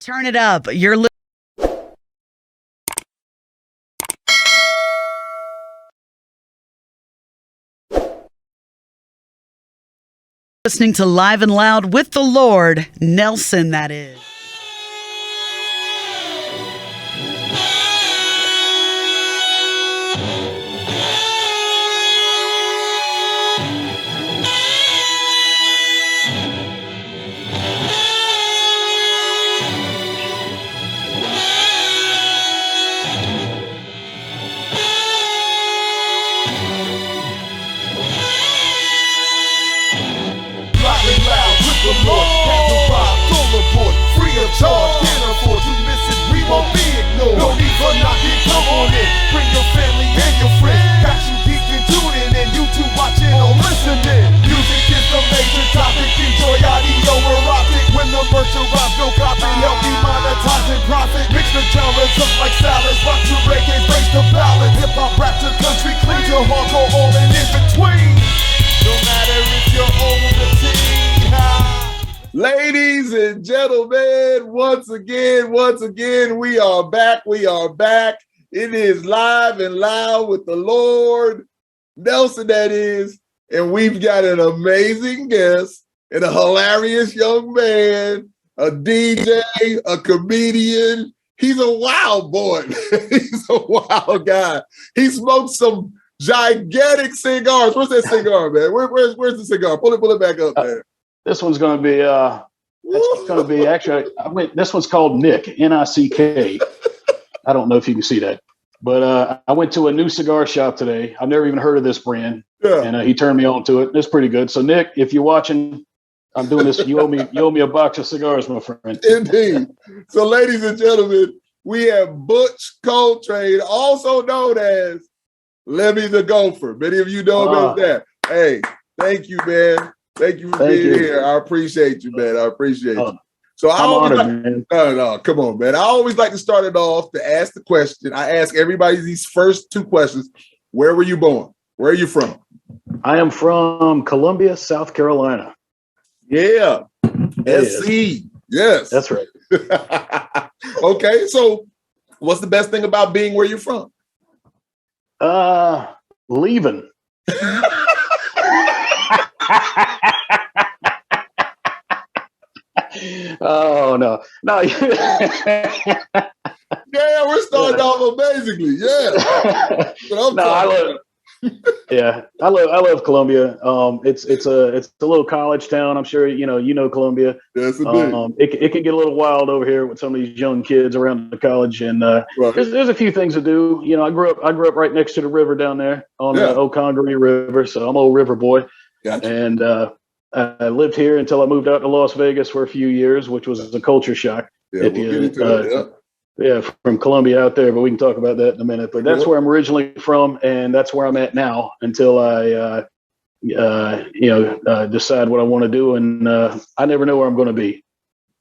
Turn it up. You're listening to Live and Loud with the Lord, Nelson, that is. Free of charge, can't afford to miss it, we won't be ignored. No need for knocking, come on in. Bring your family and your friends. Got you geeked and tuning in, YouTube watching or listening. Music is the major topic, enjoy audio erotic. When the merch arrives, no copy, help me monetize and profit. Mix the genres up like salads, rock to reggae, brace to ballads. Hip hop, rap to country, clean to hardcore, all in between. No matter if you're old or teen. Ladies and gentlemen, once again, we are back. It is Live and Loud with the Lord, Nelson, that is, and we've got an amazing guest and a hilarious young man, a DJ, a comedian. He's a wild boy. He's a wild guy. He smokes some gigantic cigars. Where's that cigar, man? Where's the cigar? Pull it back up, man. This one's going to be, this one's called Nick, N-I-C-K. I don't know if you can see that. But I went to a new cigar shop today. I've never even heard of this brand. Yeah. And he turned me on to it. It's pretty good. So, Nick, if you're watching, I'm doing this. You owe me a box of cigars, my friend. Indeed. So, ladies and gentlemen, we have Butch Coltrane, also known as Lemmy the Gopher. Many of you know about that. Hey, thank you, man. Thank you for being here. I appreciate you, man. I appreciate you. So man. No, come on, man. I always like to start it off to ask the question. I ask everybody these first two questions. Where were you born? Where are you from? I am from Columbia, South Carolina. Yeah. SC. Yes. That's right. Okay. So what's the best thing about being where you're from? Leaving. Oh no. Yeah, we're starting off amazingly. Yeah. I love Columbia. It's a little college town. I'm sure you know Columbia. Yes, indeed. It can get a little wild over here with some of these young kids around the college, and right. there's a few things to do. You know, I grew up right next to the river down there on the Ocongaree River, so I'm an old river boy. Gotcha. And I lived here until I moved out to Las Vegas for a few years, which was a culture shock. From Columbia out there, but we can talk about that in a minute. But that's where I'm originally from, and that's where I'm at now until I, decide what I want to do, and I never know where I'm going to be.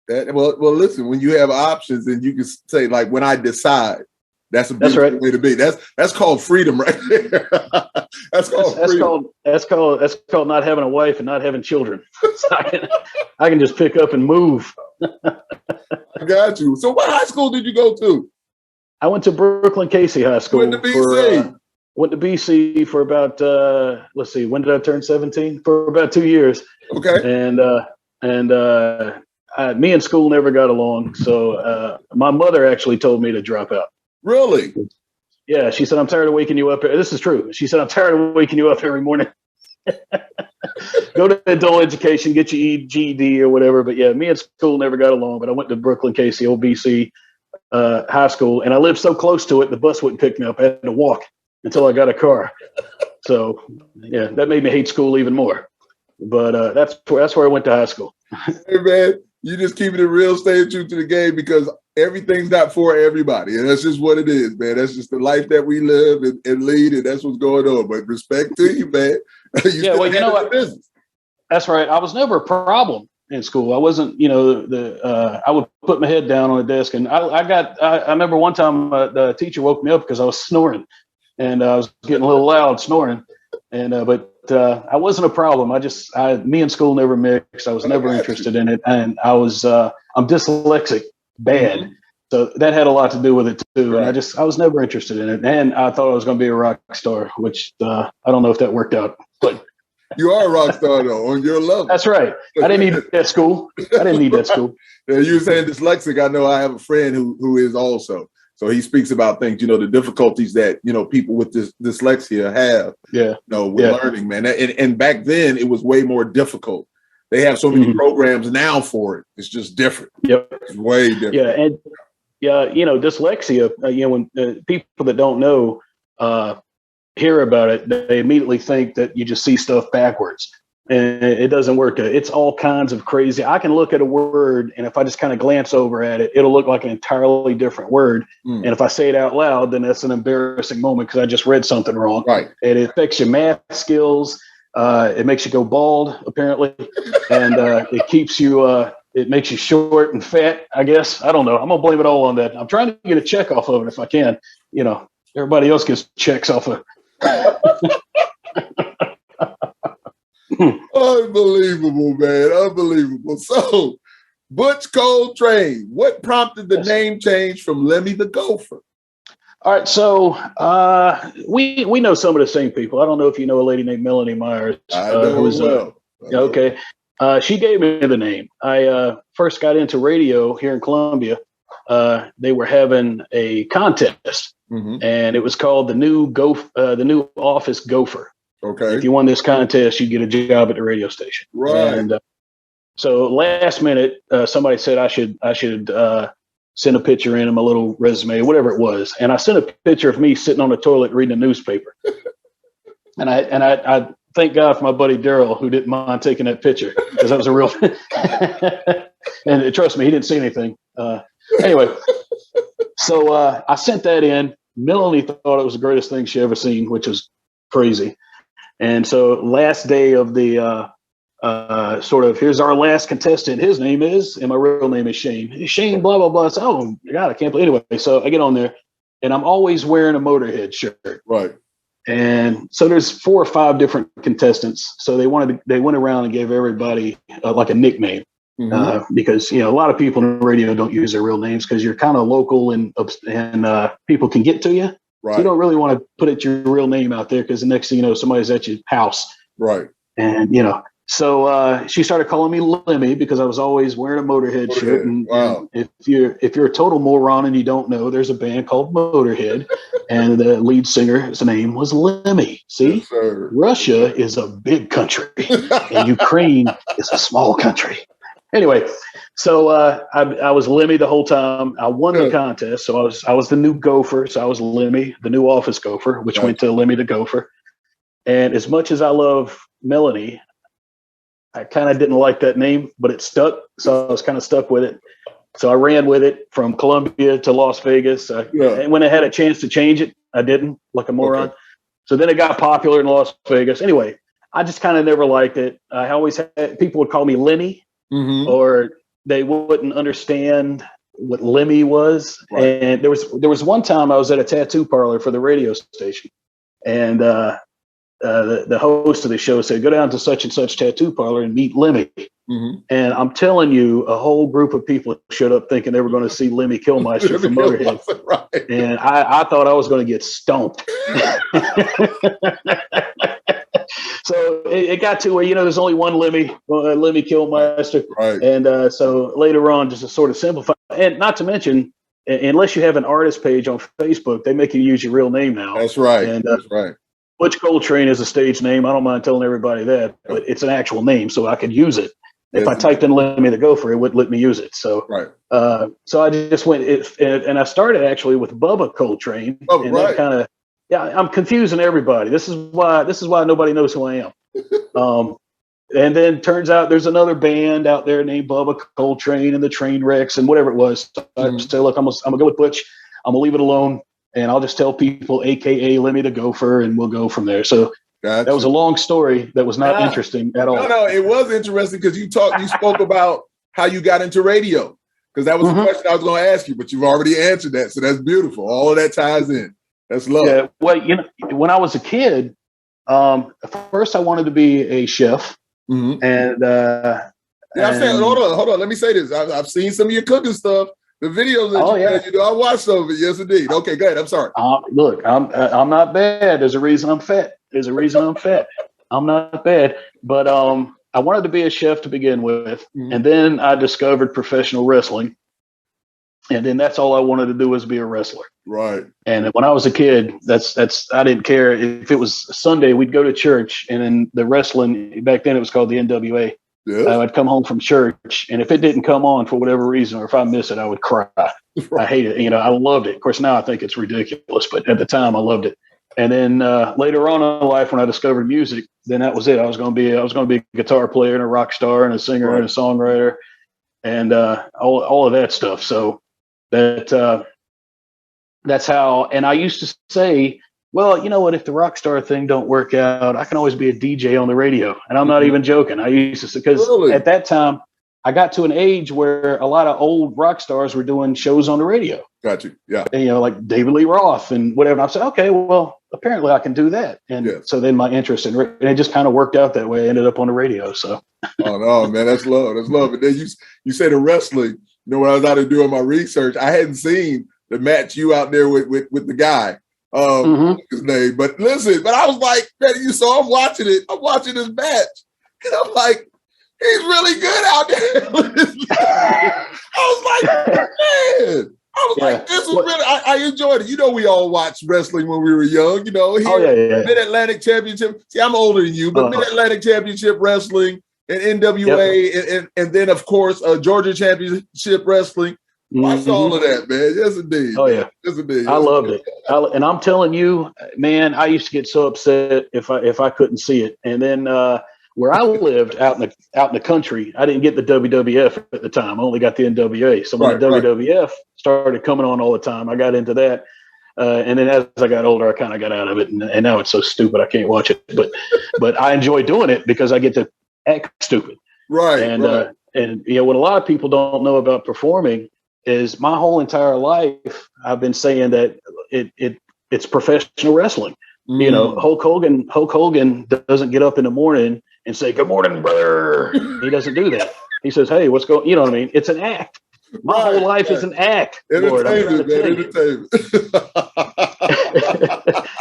Well, listen. When you have options, and you can say like, "When I decide," that's a beautiful way to be. That's called freedom, right there. That's called not having a wife and not having children. So I can just pick up and move. I got you. So what high school did you go to? I went to Brooklyn Casey High School. Went to BC. Went to BC for about, let's see, when did I turn 17? For about 2 years. Okay. And me and school never got along. So my mother actually told me to drop out. Really? Yeah. She said, I'm tired of waking you up. This is true. She said, I'm tired of waking you up every morning. Go to adult education, get your GED or whatever. But yeah, me and school never got along. But I went to Brooklyn Casey, old BC high school, and I lived so close to it, the bus wouldn't pick me up. I had to walk until I got a car. So yeah, that made me hate school even more. But that's where I went to high school. Hey man, you just keeping it real, staying true to the game, because everything's not for everybody, and that's just what it is, man. That's just the life that we live and lead, and that's what's going on. But respect to you, man. You know what? Business. That's right. I was never a problem in school. I wasn't, I would put my head down on the desk, and I remember one time the teacher woke me up because I was snoring, and I was getting a little loud snoring, and but I wasn't a problem. Me and school never mixed. I was never interested in it, and I'm dyslexic. bad. Mhm. So that had a lot to do with it too. Right. And I was never interested in it. And I thought I was going to be a rock star, which I don't know if that worked out, but You are a rock star though, on your level. that's right. I didn't need that school. I didn't need that school. Yeah, you were saying dyslexic. I know I have a friend who is also. So he speaks about things, the difficulties that, people with this dyslexia have, with learning, man. And back then it was way more difficult. They have so many programs now for it. It's just different. Yep. It's way different. Yeah. And dyslexia, when people that don't know hear about it, they immediately think that you just see stuff backwards. And it doesn't work. It's all kinds of crazy. I can look at a word, and if I just kind of glance over at it, it'll look like an entirely different word. And if I say it out loud, then that's an embarrassing moment because I just read something wrong. Right. And it affects your math skills. It makes you go bald, apparently. And it keeps you, it makes you short and fat, I guess. I don't know. I'm going to blame it all on that. I'm trying to get a check off of it if I can. Everybody else gets checks off of Unbelievable, man. Unbelievable. So, Butch Coltrane, what prompted the name change from Lemmy the Gopher? All right, so we know some of the same people. I don't know if you know a lady named Melanie Myers. I know who's well. Okay. She gave me the name. I first got into radio here in Columbia. They were having a contest, and it was called the new office Gopher. Okay. If you won this contest, you'd get a job at the radio station. Right. And so last minute, somebody said I should send a picture in of my little resume, whatever it was. And I sent a picture of me sitting on the toilet reading a newspaper. and I thank God for my buddy Daryl, who didn't mind taking that picture because that was a real. And trust me, he didn't see anything. Anyway, so I sent that in. Melanie thought it was the greatest thing she ever seen, which was crazy. And so last day of the here's our last contestant. His name is, and my real name is Shane. Shane, blah, blah, blah. So, oh, God, I can't believe. Anyway, so I get on there, and I'm always wearing a Motorhead shirt. Right. And so there's 4 or 5 different contestants. So they went around and gave everybody like a nickname. Because a lot of people in radio don't use their real names because you're kind of local and people can get to you. Right. So you don't really want to put your real name out there because the next thing you know, somebody's at your house. Right. And so she started calling me Lemmy because I was always wearing a Motorhead shirt. And, wow. And if you're a total moron and you don't know, there's a band called Motorhead, and the lead singer's name was Lemmy. See, yes, Russia is a big country, and Ukraine is a small country. Anyway, so I was Lemmy the whole time. I won the contest, so I was the new Gopher. So I was Lemmy, the new office Gopher, which went to Lemmy the Gopher. And as much as I love Melanie, I kind of didn't like that name, but it stuck. So I was kind of stuck with it. So I ran with it from Columbia to Las Vegas. And when I had a chance to change it, I didn't, like a moron. Okay. So then it got popular in Las Vegas. Anyway, I just kind of never liked it. I always had people would call me Lenny. Or they wouldn't understand what Lemmy was. Right. And there was one time I was at a tattoo parlor for the radio station, and the host of the show said, "Go down to such and such tattoo parlor and meet Lemmy." And I'm telling you, a whole group of people showed up thinking they were going to see Lemmy Kilmeister from Motorhead. Right. And I thought I was going to get stomped. So it got to where, there's only one Lemmy Kilmeister. Right. And so later on, just to sort of simplify, and not to mention, unless you have an artist page on Facebook, they make you use your real name now. That's right. And, that's right. Butch Coltrane is a stage name. I don't mind telling everybody that, but it's an actual name, so I could use it. If I typed in Lemmy the Gopher, it wouldn't let me use it. So, so I just went, and I started actually with Bubba Coltrane. And that kind of, I'm confusing everybody. This is why nobody knows who I am. And then turns out there's another band out there named Bubba Coltrane and the Trainwrecks and whatever it was. So I said, look, I'm gonna go with Butch. I'm gonna leave it alone, and I'll just tell people, AKA Lemmy the Gopher, and we'll go from there. So that was a long story that was not interesting at all. No, it was interesting because you spoke about how you got into radio, because that was the question I was going to ask you, but you've already answered that. So that's beautiful. All of that ties in. That's love. Yeah. Well, when I was a kid, first I wanted to be a chef, and I'm saying, hold on. Let me say this. I've seen some of your cooking stuff. The videos that you know, I watched some of it. Yes, indeed. Okay, go ahead. I'm sorry. Look, I'm not bad. There's a reason I'm fat. I'm not bad, but I wanted to be a chef to begin with, and then I discovered professional wrestling, and then that's all I wanted to do was be a wrestler. Right. And when I was a kid, that's I didn't care if it was Sunday. We'd go to church, and then the wrestling back then it was called the NWA. Yeah. I'd come home from church, and if it didn't come on for whatever reason, or if I miss it, I would cry. I hate it. You know, I loved it. Of course, now I think it's ridiculous, but at the time, I loved it. And then later on in life, when I discovered music, then that was it. I was going to be a guitar player and a rock star and a singer and a songwriter, and all of that stuff. So that's how. And I used to say, well, you know what? If the rock star thing don't work out, I can always be a DJ on the radio. And I'm not even joking. I used to, because at that time, I got to an age where a lot of old rock stars were doing shows on the radio. Got you. Yeah. And, you know, like David Lee Roth and whatever. And I said, okay, well, apparently I can do that. And so then my interest and it just kind of worked out that way. I ended up on the radio. So. Oh no, man, that's love. That's love. And then you say the wrestling. You know, when I was out there doing my research, I hadn't seen the match you out there with the guy. His name. But listen, but I was like, man, so I'm watching it. I'm watching this match. And I'm like, he's really good out there. I was like, man. I was like, this was really, I enjoyed it. You know, we all watched wrestling when we were young, you know, here, Mid-Atlantic Championship. See, I'm older than you, but Mid-Atlantic Championship Wrestling and NWA, and then, of course, Georgia Championship Wrestling. I saw all of that, man. Yes, indeed. Oh, yeah. Yes, indeed. I loved it. And I'm telling you, man, I used to get so upset if I couldn't see it. And then where I lived out in the country, I didn't get the WWF at the time. I only got the NWA. So when the WWF started coming on all the time, I got into that. And then as I got older, I kind of got out of it. And now it's so stupid, I can't watch it. But I enjoy doing it because I get to act stupid. Right. And you know, what a lot of people don't know about performing is my whole entire life, I've been saying that it's professional wrestling. You know, Hulk Hogan doesn't get up in the morning and say, "Good morning, brother." He doesn't do that. He says, "Hey, what's going?" You know what I mean? It's an act. My whole life is an act. Entertainment, man. Entertainment.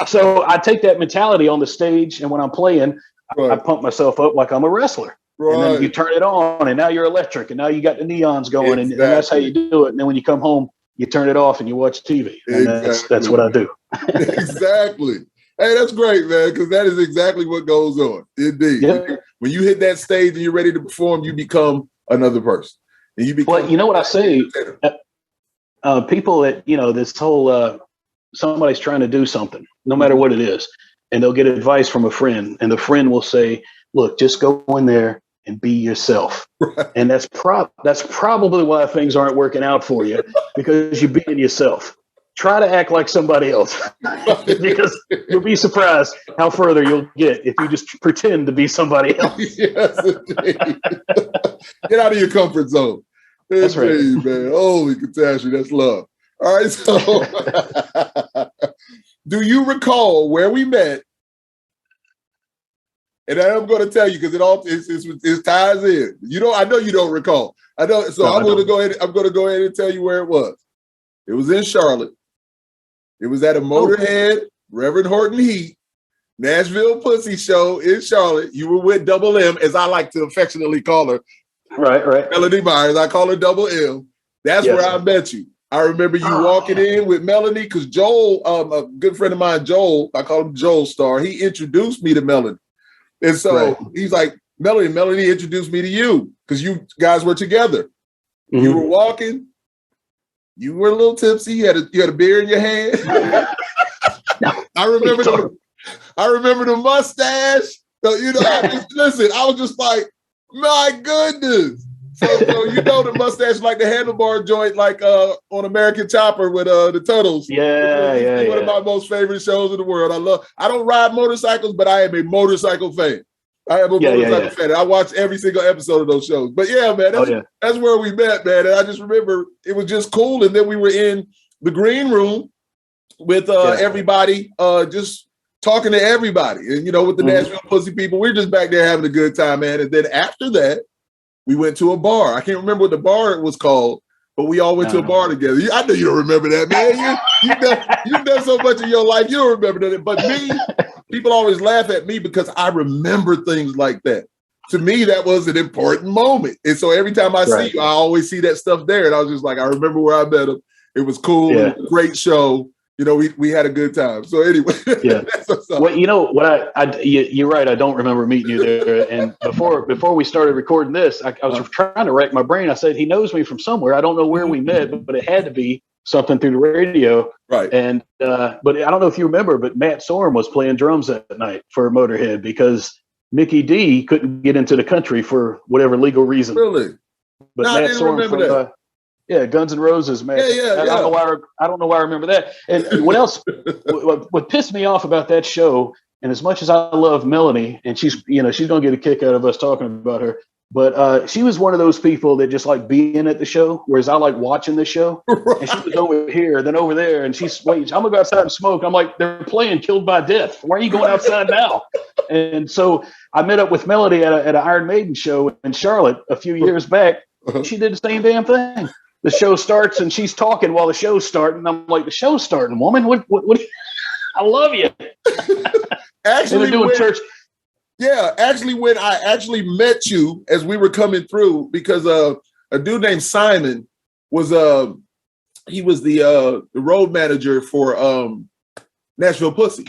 So I take that mentality on the stage, and when I'm playing, I pump myself up like I'm a wrestler. Right. And then you turn it on, and now you're electric, and now you got the neons going, and that's how you do it. And then when you come home, you turn it off and you watch TV. And that's what I do. Exactly. Hey, that's great, man, because that is exactly what goes on. Indeed. Yeah. When you hit that stage and you're ready to perform, you become another person. And you become. Well, you know what I say? People that, you know, this whole somebody's trying to do something, no matter what it is, and they'll get advice from a friend, and the friend will say, "Look, just go in there and be yourself." Right. And that's probably why things aren't working out for you, because you're being yourself. Try to act like somebody else because you'll be surprised how further you'll get if you just pretend to be somebody else. Yes, indeed. Get out of your comfort zone. That's indeed, right, man. Holy catastrophe, that's love. All right, so do you recall where we met? And I'm going to tell you because it ties in. I know you don't recall. I know, so I'm going to go ahead and tell you where it was. It was in Charlotte. It was at a Motorhead, Reverend Horton Heat, Nashville Pussy show in Charlotte. You were with Double M, as I like to affectionately call her. Right. Melanie Myers. I call her Double M. That's where I met you. I remember you walking in with Melanie because Joel, a good friend of mine, Joel, I call him Joel Star. He introduced me to Melanie. And so he's like, Melanie introduced me to you because you guys were together. Mm-hmm. You were walking. You were a little tipsy. You had a beer in your hand. I remember the mustache. So, you know, I was just like, my goodness. So you know the mustache like the handlebar joint, like on American Chopper with the Turtles. Yeah. One of my most favorite shows in the world. I don't ride motorcycles, but I am a motorcycle fan. I am a motorcycle fan. I watch every single episode of those shows. But yeah, man, that's where we met, man. And I just remember it was just cool. And then we were in the green room with everybody, just talking to everybody. And, you know, with the Nashville Pussy people, we were just back there having a good time, man. And then after that, we went to a bar. I can't remember what the bar was called, but we all went to a bar together. I know you don't remember that, man. You've done so much in your life, you don't remember that. But me, people always laugh at me because I remember things like that. To me, that was an important moment. And so every time I see you, I always see that stuff there. And I was just like, I remember where I met him. It was cool. Yeah. It was a great show. You know, we had a good time. So anyway, yeah. Well, you know what? You're right. I don't remember meeting you there. And before we started recording this, I was trying to rack my brain. I said he knows me from somewhere. I don't know where we met, but it had to be something through the radio. Right. And but I don't know if you remember, but Matt Sorum was playing drums that night for Motorhead because Mickey D couldn't get into the country for whatever legal reason. Really? But no, Matt I didn't Sorum remember that. Yeah, Guns N' Roses, man. Yeah. I don't know why I remember that. And what else? what pissed me off about that show, and as much as I love Melanie, and she's going to get a kick out of us talking about her, but she was one of those people that just like being at the show, whereas I like watching the show. Right. And she was over here, then over there, and she's waiting. I'm gonna go outside and smoke. I'm like, they're playing Killed by Death. Why are you going outside now? And so I met up with Melody at an Iron Maiden show in Charlotte a few years back. She did the same damn thing. The show starts and she's talking while the show's starting. I'm like, the show's starting, woman. What I love you. Actually, doing church. Yeah, actually, when I actually met you as we were coming through, because a dude named Simon was he was the road manager for Nashville Pussy.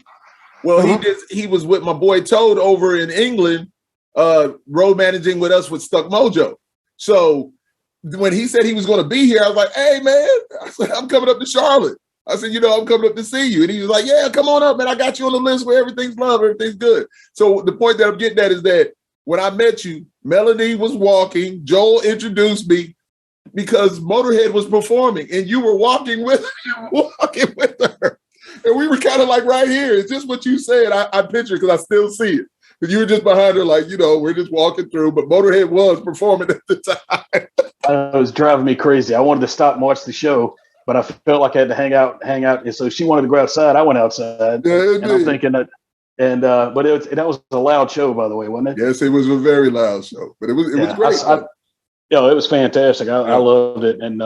Well, he was with my boy Toad over in England, road managing with us with Stuck Mojo. So when he said he was going to be here, I was like, hey, man, I said, I'm coming up to Charlotte. I said, I'm coming up to see you. And he was like, yeah, come on up, man. I got you on the list where everything's love, everything's good. So the point that I'm getting at is that when I met you, Melanie was walking. Joel introduced me because Motorhead was performing and you were walking with her. And we were kind of like right here. It's just what you said. I picture because I still see it. You were just behind her, like, we're just walking through. But Motorhead was performing at the time. It was driving me crazy. I wanted to stop and watch the show, but I felt like I had to hang out. And so she wanted to go outside. I went outside. Yeah, and I'm thinking that, but that was a loud show, by the way, wasn't it? Yes, it was a very loud show, but it was great. It was fantastic. I loved it. And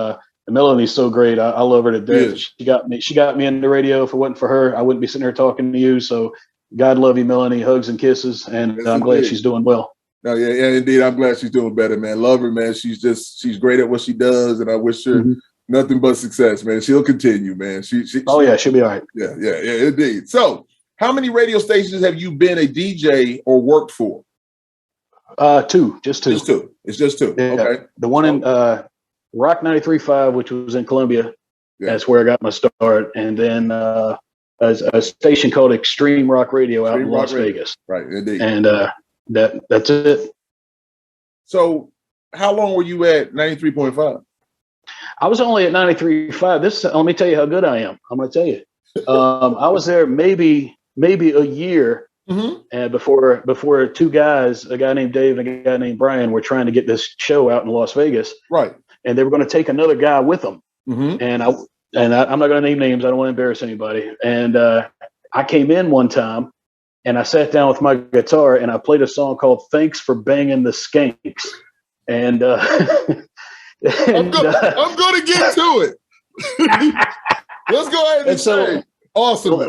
Melanie's so great. I love her to death. Yeah. She got me into radio. If it wasn't for her, I wouldn't be sitting here talking to you. So God love you, Melanie. Hugs and kisses. And yes, I'm glad she's doing well. No, yeah, indeed. I'm glad she's doing better, man. Love her, man. She's great at what she does. And I wish her nothing but success, man. She'll continue, man. She'll be all right. Yeah, indeed. So how many radio stations have you been a DJ or worked for? Two. Just two. It's just two. Yeah. Okay. The one in Rock 93.5, which was in Columbia. Yeah. That's where I got my start. And then a station called Extreme Rock Radio out in Las Vegas. Right, indeed. And that's it. So how long were you at 93.5? I was only at 93.5. Let me tell you how good I am. I'm going to tell you. I was there maybe a year and before two guys, a guy named Dave and a guy named Brian, were trying to get this show out in Las Vegas. Right. And they were going to take another guy with them. And I'm not going to name names. I don't want to embarrass anybody. And I came in one time and I sat down with my guitar and I played a song called Thanks for Banging the Skanks. And, I'm going to get to it. Let's go ahead and say awesome.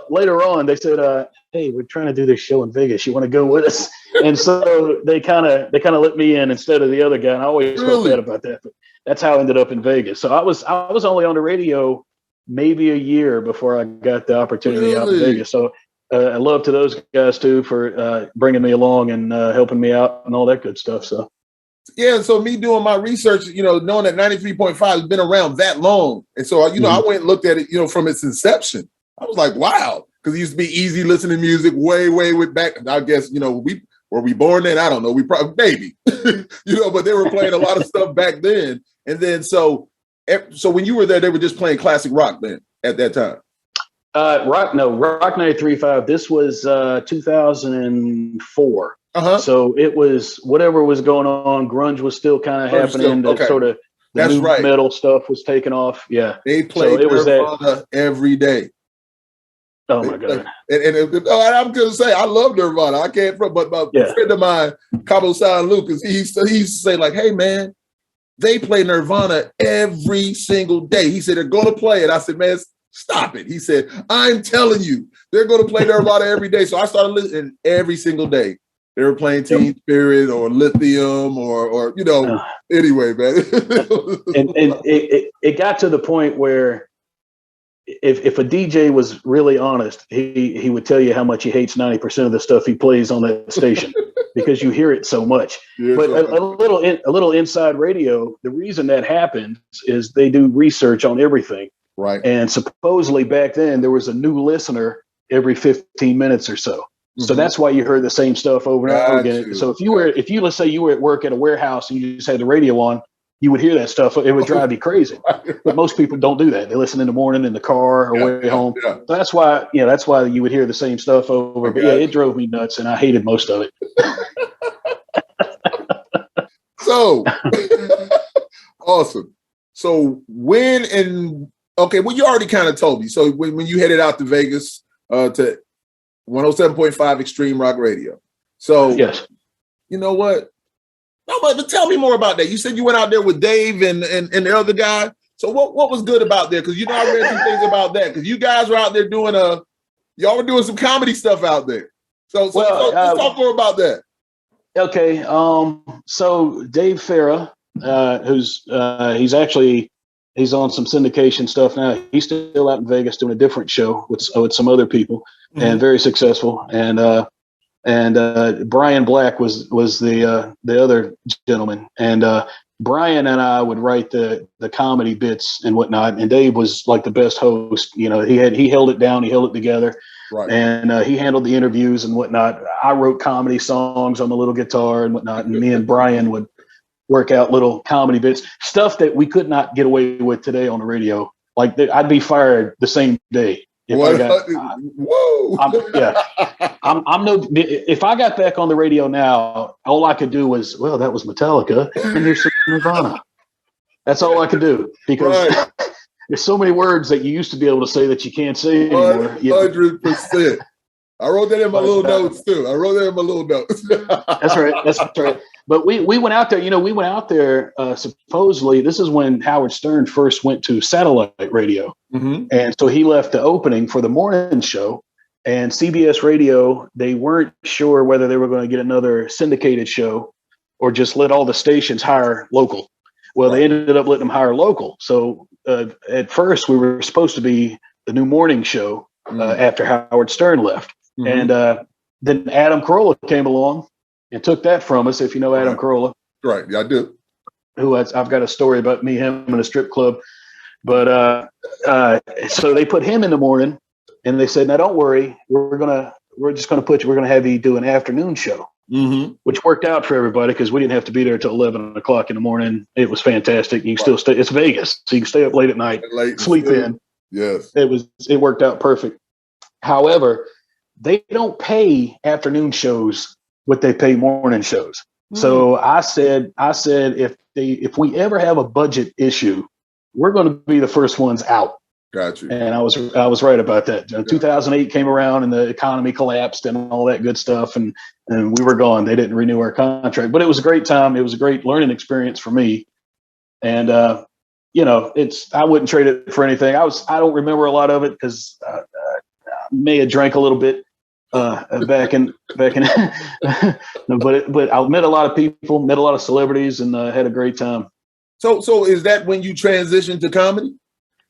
Later on, they said, "Hey, we're trying to do this show in Vegas. You want to go with us?" And so they kind of let me in instead of the other guy. And I always felt bad about that, but that's how I ended up in Vegas. So I was only on the radio maybe a year before I got the opportunity out in Vegas. So I love to those guys too for bringing me along and helping me out and all that good stuff. So. Yeah, so me doing my research, knowing that 93.5 has been around that long. And so, I went and looked at it, from its inception. I was like, wow, because it used to be easy listening to music way back. I guess, were we born then? I don't know. We probably, maybe, but they were playing a lot of stuff back then. And then, so when you were there, they were just playing classic rock then at that time. Rock 93.5. This was 2004. So it was whatever was going on. Grunge was still kind of happening. Sort of the new metal stuff was taking off. Yeah, they played Nirvana every day. Oh my god! And I'm gonna say I love Nirvana. I can't, but a friend of mine, Cabo San Lucas, he used to say like, "Hey man, they play Nirvana every single day. He said, they're going to play it. I said, man, stop it. He said, I'm telling you, they're going to play Nirvana every day. So I started listening every single day. They were playing Teen Spirit or Lithium or anyway, man. and it got to the point where if a DJ was really honest, he would tell you how much he hates 90% of the stuff he plays on that station because you hear it so much. Yeah, but a little inside radio, the reason that happens is they do research on everything. Right. And supposedly back then there was a new listener every 15 minutes or so. So that's why you heard the same stuff over and over again. So if you let's say you were at work at a warehouse and you just had the radio on, you would hear that stuff. It would drive you crazy. But most people don't do that. They listen in the morning in the car or way home. Yeah. So that's why you would hear the same stuff over. But it drove me nuts, and I hated most of it. So awesome. So you already kind of told me. So when you headed out to Vegas to 107.5 Extreme Rock Radio. So yes. You know what? No, but tell me more about that. You said you went out there with Dave and the other guy. So what was good about there? Because I read some things about that. Because you guys were out there y'all were doing some comedy stuff out there. So let's talk more about that. Okay. So Dave Farah, he's on some syndication stuff now. He's still out in Vegas doing a different show with some other people and very successful. And Brian Black was the other gentleman. And Brian and I would write the comedy bits and whatnot. And Dave was like the best host. He held it down. He held it together. Right. And he handled the interviews and whatnot. I wrote comedy songs on the little guitar and whatnot. And me and Brian would work out little comedy bits, stuff that we could not get away with today on the radio. Like I'd be fired the same day. If I got back on the radio now, all I could do was, well, that was Metallica and here's some Nirvana. That's all I could do because there's so many words that you used to be able to say that you can't say anymore. 100%. I wrote that in my little notes too. That's right. But we went out there, supposedly this is when Howard Stern first went to satellite radio. And so he left the opening for the morning show, and CBS radio, they weren't sure whether they were going to get another syndicated show or just let all the stations hire local. Well, they ended up letting them hire local. So at first we were supposed to be the new morning show after Howard Stern left. And then Adam Carolla came along and took that from us, if you know Adam Carolla. Right, yeah, I do. Who I've got a story about him in a strip club. But so they put him in the morning, and they said, "Now don't worry, we're gonna have you do an afternoon show," which worked out for everybody because we didn't have to be there till 11 o'clock in the morning. It was fantastic. You can still stay. It's Vegas, so you can stay up late at night, sleep in. Yes, it worked out perfect. However, they don't pay afternoon shows what they pay morning shows. So I said if we ever have a budget issue, we're going to be the first ones out. Got you. And I was right about that. 2008 came around and the economy collapsed and all that good stuff, and we were gone. They didn't renew our contract, but it was a great time. It was a great learning experience for me. And I wouldn't trade it for anything. I don't remember a lot of it because I may have drank a little bit back in but I met a lot of people, met a lot of celebrities, and had a great time. So is that when you transitioned to comedy?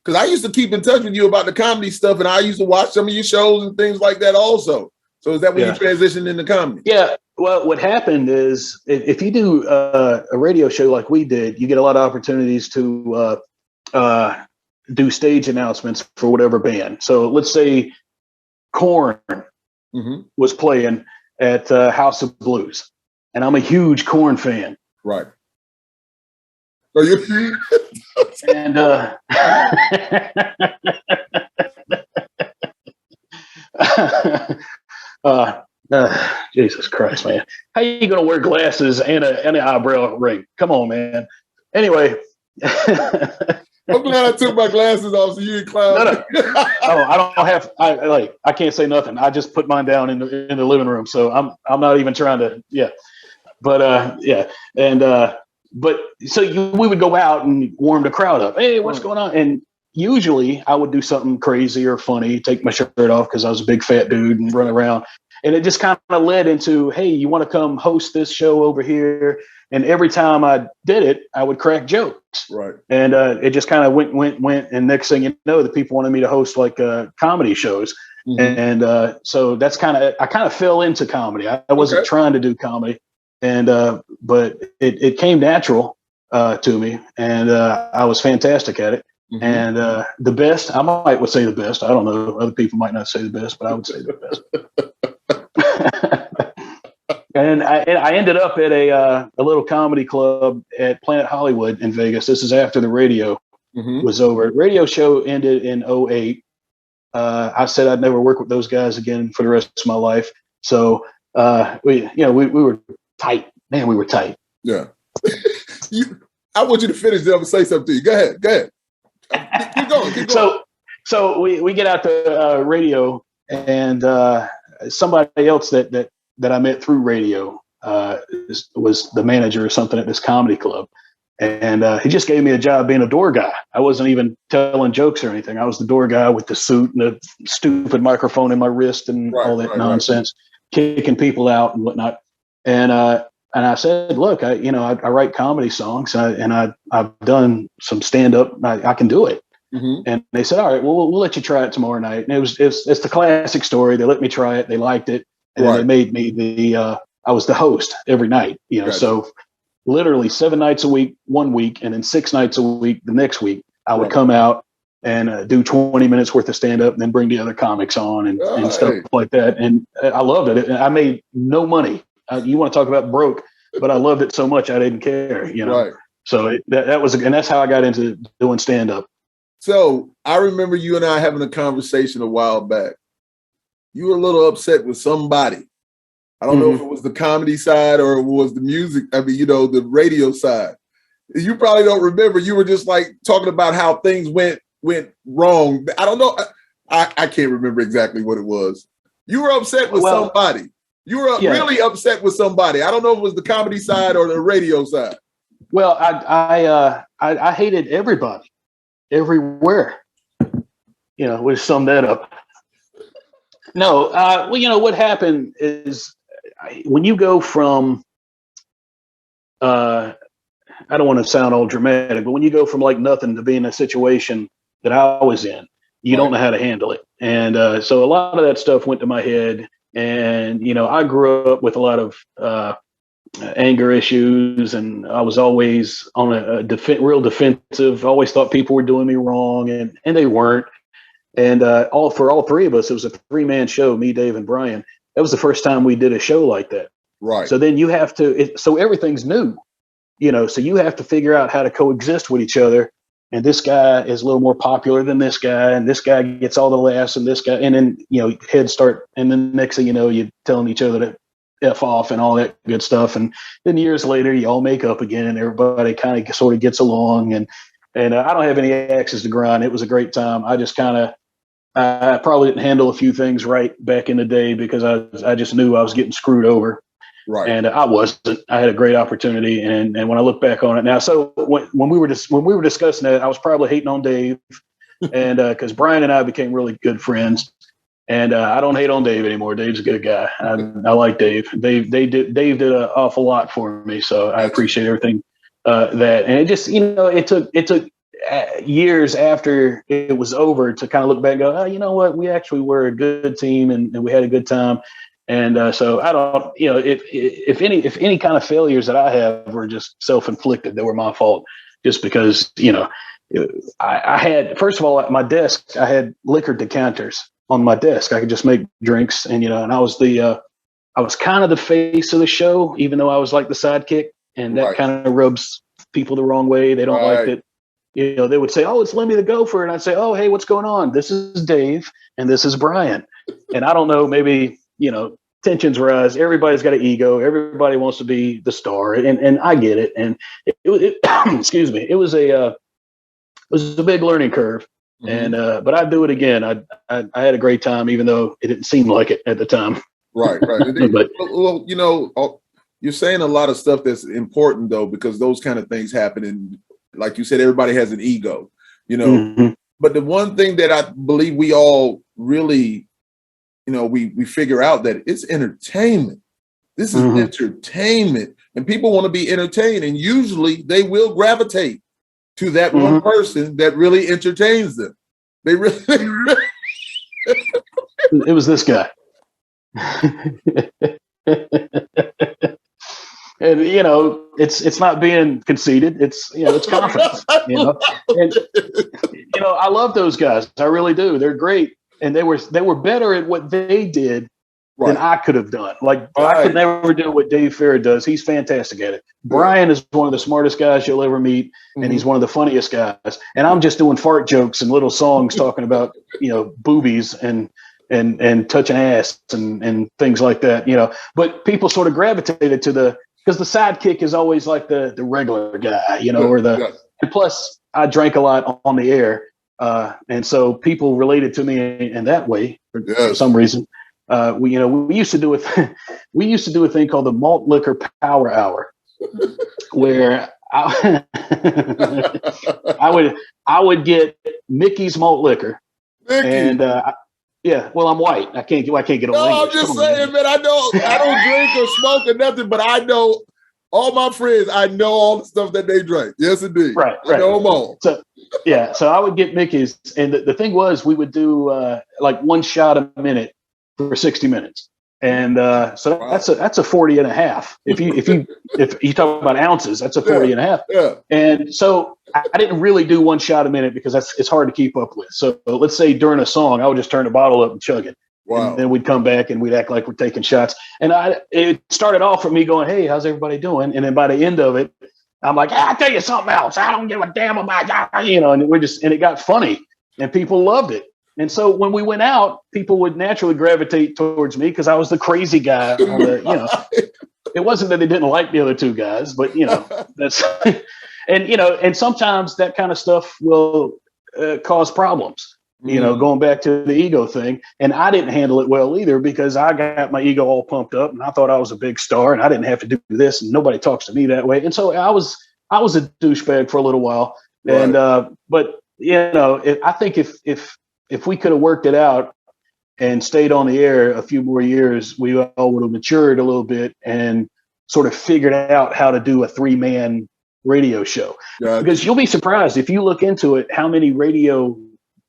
Because I used to keep in touch with you about the comedy stuff, and I used to watch some of your shows and things like that also. So is that when you transitioned into comedy? Yeah. Well, what happened is if you do a radio show like we did, you get a lot of opportunities to do stage announcements for whatever band. So let's say Korn was playing at House of Blues, and I'm a huge Korn fan. Right. Are you? And Jesus Christ, man! How you gonna wear glasses and an eyebrow ring? Come on, man. Anyway. I'm glad I took my glasses off so you didn't clown. No. Oh, I don't have. I can't say nothing. I just put mine down in the living room, so I'm not even trying to. Yeah, but yeah, and but so we would go out and warm the crowd up. Hey, what's going on? And usually I would do something crazy or funny, take my shirt off because I was a big fat dude and run around. And it just kind of led into, hey, you want to come host this show over here? And every time I did it, I would crack jokes. Right. And it just kind of went. And next thing you know, the people wanted me to host like comedy shows. Mm-hmm. And so that's I kind of fell into comedy. I wasn't trying to do comedy. And but it came natural to me. And I was fantastic at it. Mm-hmm. And the best, I would say the best. I don't know. Other people might not say the best, but I would say the best. And I ended up at a little comedy club at Planet Hollywood in Vegas. This is after the radio was over. Radio show ended in 2008. I said I'd never work with those guys again for the rest of my life. So we were tight. Man, we were tight. Yeah. I want you to finish them and say something to you. Go ahead. Keep going. So we get out the radio, and somebody else that I met through radio was the manager or something at this comedy club. And he just gave me a job being a door guy. I wasn't even telling jokes or anything. I was the door guy with the suit and the stupid microphone in my wrist and all that nonsense, kicking people out and whatnot. And I said, look, I write comedy songs and I've done some stand up. I can do it. Mm-hmm. And they said, all right, well, we'll let you try it tomorrow night. And it's the classic story. They let me try it. They liked it. And then they made me I was the host every night, so literally 7 nights a week, 1 week, and then 6 nights a week, the next week, I would come out and do 20 minutes worth of stand up and then bring the other comics on and stuff like that. And I loved it. I made no money. You want to talk about broke, but I loved it so much. I didn't care, Right. So that was, and that's how I got into doing stand up. So I remember you and I having a conversation a while back. You were a little upset with somebody. I don't know if it was the comedy side or it was the music. I mean, the radio side. You probably don't remember. You were just like talking about how things went wrong. I don't know. I can't remember exactly what it was. You were upset with somebody. You were really upset with somebody. I don't know if it was the comedy side or the radio side. Well, I hated everybody, everywhere. We sum that up. No, what happened is when you go from, I don't want to sound all dramatic, but when you go from like nothing to being in a situation that I was in, you don't know how to handle it. And so a lot of that stuff went to my head. And, I grew up with a lot of anger issues, and I was always on a real defensive. I always thought people were doing me wrong, and they weren't. And for all three of us, it was a 3-man show, me, Dave, and Brian. That was the first time we did a show like that. Right. So then you have to, so everything's new, so you have to figure out how to coexist with each other. And this guy is a little more popular than this guy, and this guy gets all the laughs, and this guy, and then, heads start, and then next thing you know, you're telling each other to F off and all that good stuff. And then years later, you all make up again, and everybody kind of sort of gets along. And I don't have any axes to grind. It was a great time. I just I probably didn't handle a few things right back in the day because I just knew I was getting screwed over. Right. And I wasn't. I had a great opportunity. And when I look back on it now, so when we were discussing that, I was probably hating on Dave, and because Brian and I became really good friends. And I don't hate on Dave anymore. Dave's a good guy. I like Dave. Dave did an awful lot for me. So I appreciate everything that. And it just, it took years after it was over to kind of look back and go, oh, you know what? We actually were a good team and we had a good time. And so I don't, if any kind of failures that I have were just self-inflicted, they were my fault, just because, I had, first of all, at my desk, I had liquor decanters on my desk. I could just make drinks, and and I was I was kind of the face of the show, even though I was like the sidekick, and that kind of rubs people the wrong way. They don't like it. They would say, "Oh, it's Lemmy the Gopher," and I'd say, "Oh, hey, what's going on? This is Dave, and this is Brian." And I don't know, maybe tensions rise. Everybody's got an ego. Everybody wants to be the star, and I get it. And it excuse me, it was a big learning curve. Mm-hmm. And but I'd do it again. I had a great time, even though it didn't seem like it at the time. Right. But, well, you're saying a lot of stuff that's important though, because those kind of things happen. And like you said, everybody has an ego, you know. Mm-hmm. But the one thing that I believe we all really, you know, we figure out that it's entertainment. This is entertainment, and people want to be entertained, and usually they will gravitate to that one person that really entertains them. They really. It was this guy. And you know, it's not being conceited. It's, you know, it's confidence. You know, and you know, I love those guys. I really do. They're great, and they were better at what they did than I could have done. Like I could never do what Dave Farrah does. He's fantastic at it. Brian is one of the smartest guys you'll ever meet, and he's one of the funniest guys. And I'm just doing fart jokes and little songs talking about, you know, boobies and touching ass and things like that. You know, but people sort of gravitated to because the sidekick is always like the regular guy, you know, or and plus I drank a lot on the air. And so people related to me in that way for some reason. We used to do a thing called the Malt Liquor Power Hour, where I would get Mickey's malt liquor. Mickey. And yeah, well, I'm white. I can't get a No, I'm just saying, man. I don't drink or smoke or nothing, but I know all my friends. I know all the stuff that they drink. Yes, indeed. Right. I know them all. So I would get Mickey's, and the thing was, we would do like one shot a minute for 60 minutes, and so that's a 40 and a half. If you talk about ounces, that's a 40 and a half. Yeah. And so I didn't really do one shot a minute because it's hard to keep up with. So let's say during a song, I would just turn the bottle up and chug it. Wow. And then we'd come back and we'd act like we're taking shots. And it started off with me going, "Hey, how's everybody doing?" And then by the end of it, I'm like, "I'll tell you something else. I don't give a damn about that," you know. And it got funny, and people loved it. And so when we went out, people would naturally gravitate towards me because I was the crazy guy on the, you know. It wasn't that they didn't like the other two guys, but you know, that's and you know, and sometimes that kind of stuff will cause problems. You know, going back to the ego thing, and I didn't handle it well either because I got my ego all pumped up and I thought I was a big star and I didn't have to do this and nobody talks to me that way. And so I was a douchebag for a little while. Right. And but you know, I think if we could have worked it out and stayed on the air a few more years, we all would have matured a little bit and sort of figured out how to do a 3-man radio show. Gotcha. Because you'll be surprised if you look into it, how many radio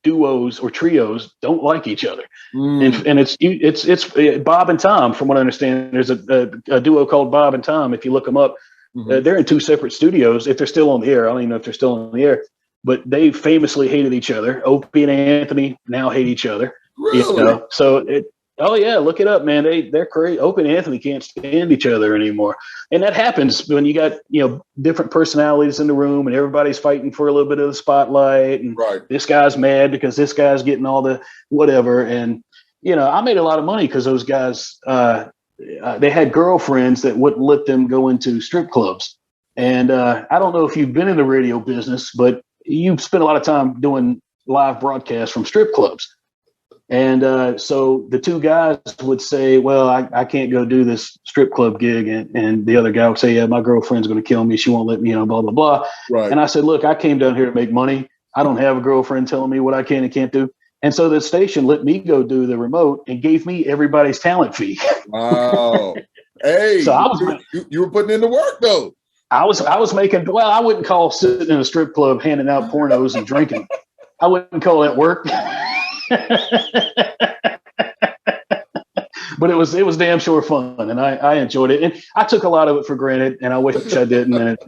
duos or trios don't like each other. And it's Bob and Tom, from what I understand. There's a duo called Bob and Tom. If you look them up, they're in 2 separate studios. If they're still on the air, I don't even know if they're still on the air, but they famously hated each other. Opie and Anthony now hate each other. Really? You know? So oh yeah, look it up, man. They're crazy. Opie and Anthony can't stand each other anymore. And that happens when you got, you know, different personalities in the room and everybody's fighting for a little bit of the spotlight. And this guy's mad because this guy's getting all the whatever. And, you know, I made a lot of money because those guys, they had girlfriends that wouldn't let them go into strip clubs. And I don't know if you've been in the radio business, but you spend a lot of time doing live broadcasts from strip clubs. And so the 2 guys would say, "Well, I can't go do this strip club gig." And the other guy would say, "Yeah, my girlfriend's going to kill me. She won't let me, you know, blah, blah, blah." Right. And I said, "Look, I came down here to make money. I don't have a girlfriend telling me what I can and can't do." And so the station let me go do the remote and gave me everybody's talent fee. Wow. Hey, so you were putting in the work though. I was making, well, I wouldn't call sitting in a strip club handing out pornos and drinking. I wouldn't call that work. But it was damn sure fun, and I enjoyed it, and I took a lot of it for granted, and I wish I didn't.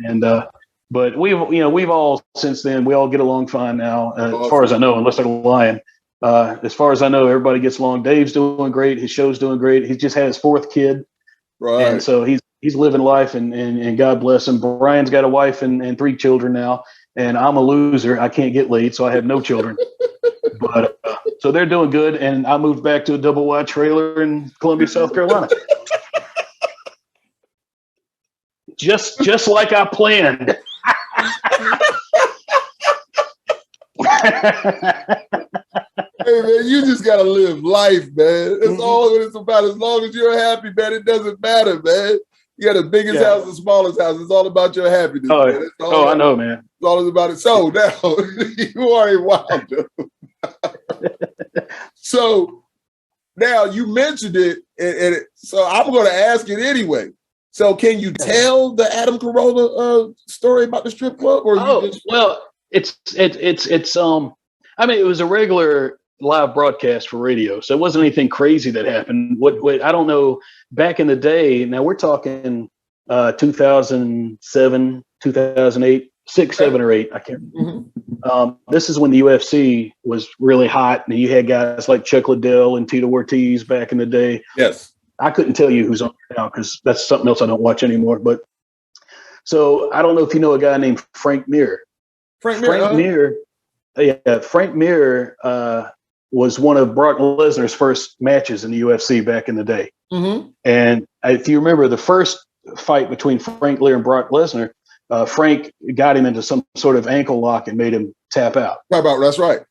But we've all since then, we all get along fine now, as far as I know, unless they're lying. As far as I know, everybody gets along. Dave's doing great. His show's doing great. He just had his 4th kid, right? And so he's living life, and God bless him. Brian's got a wife and 3 children now, and I'm a loser. I can't get laid, so I have no children. But so they're doing good, and I moved back to a double wide trailer in Columbia, South Carolina. Just like I planned. Hey man, you just gotta live life, man. That's all it's about. As long as you're happy, man, it doesn't matter, man. You got the biggest house, the smallest house. It's all about your happiness. Oh, man. I know, man. It's all about it. So now you are a wild dude. So now you mentioned it, and so I'm going to ask it anyway. So can you tell the Adam Carolla story about the strip club? Or well, it's I mean, it was a regular live broadcast for radio, so it wasn't anything crazy that happened. What I don't know, back in the day, now we're talking 2007, 2008, 6, 7, or 8. I can't remember. This is when the UFC was really hot, and you had guys like Chuck Liddell and Tito Ortiz back in the day. Yes. I couldn't tell you who's on now because that's something else I don't watch anymore. But so I don't know if you know a guy named Frank Mir. Frank Mir was one of Brock Lesnar's first matches in the UFC back in the day. Mm-hmm. And if you remember the first fight between Frank Mir and Brock Lesnar, Frank got him into some sort of ankle lock and made him tap out. That's right.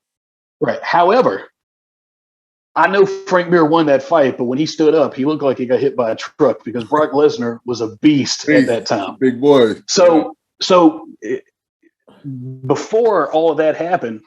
Right. However, I know Frank Mir won that fight, but when he stood up, he looked like he got hit by a truck because Brock Lesnar was a beast at that time. Big boy. So before all of that happened,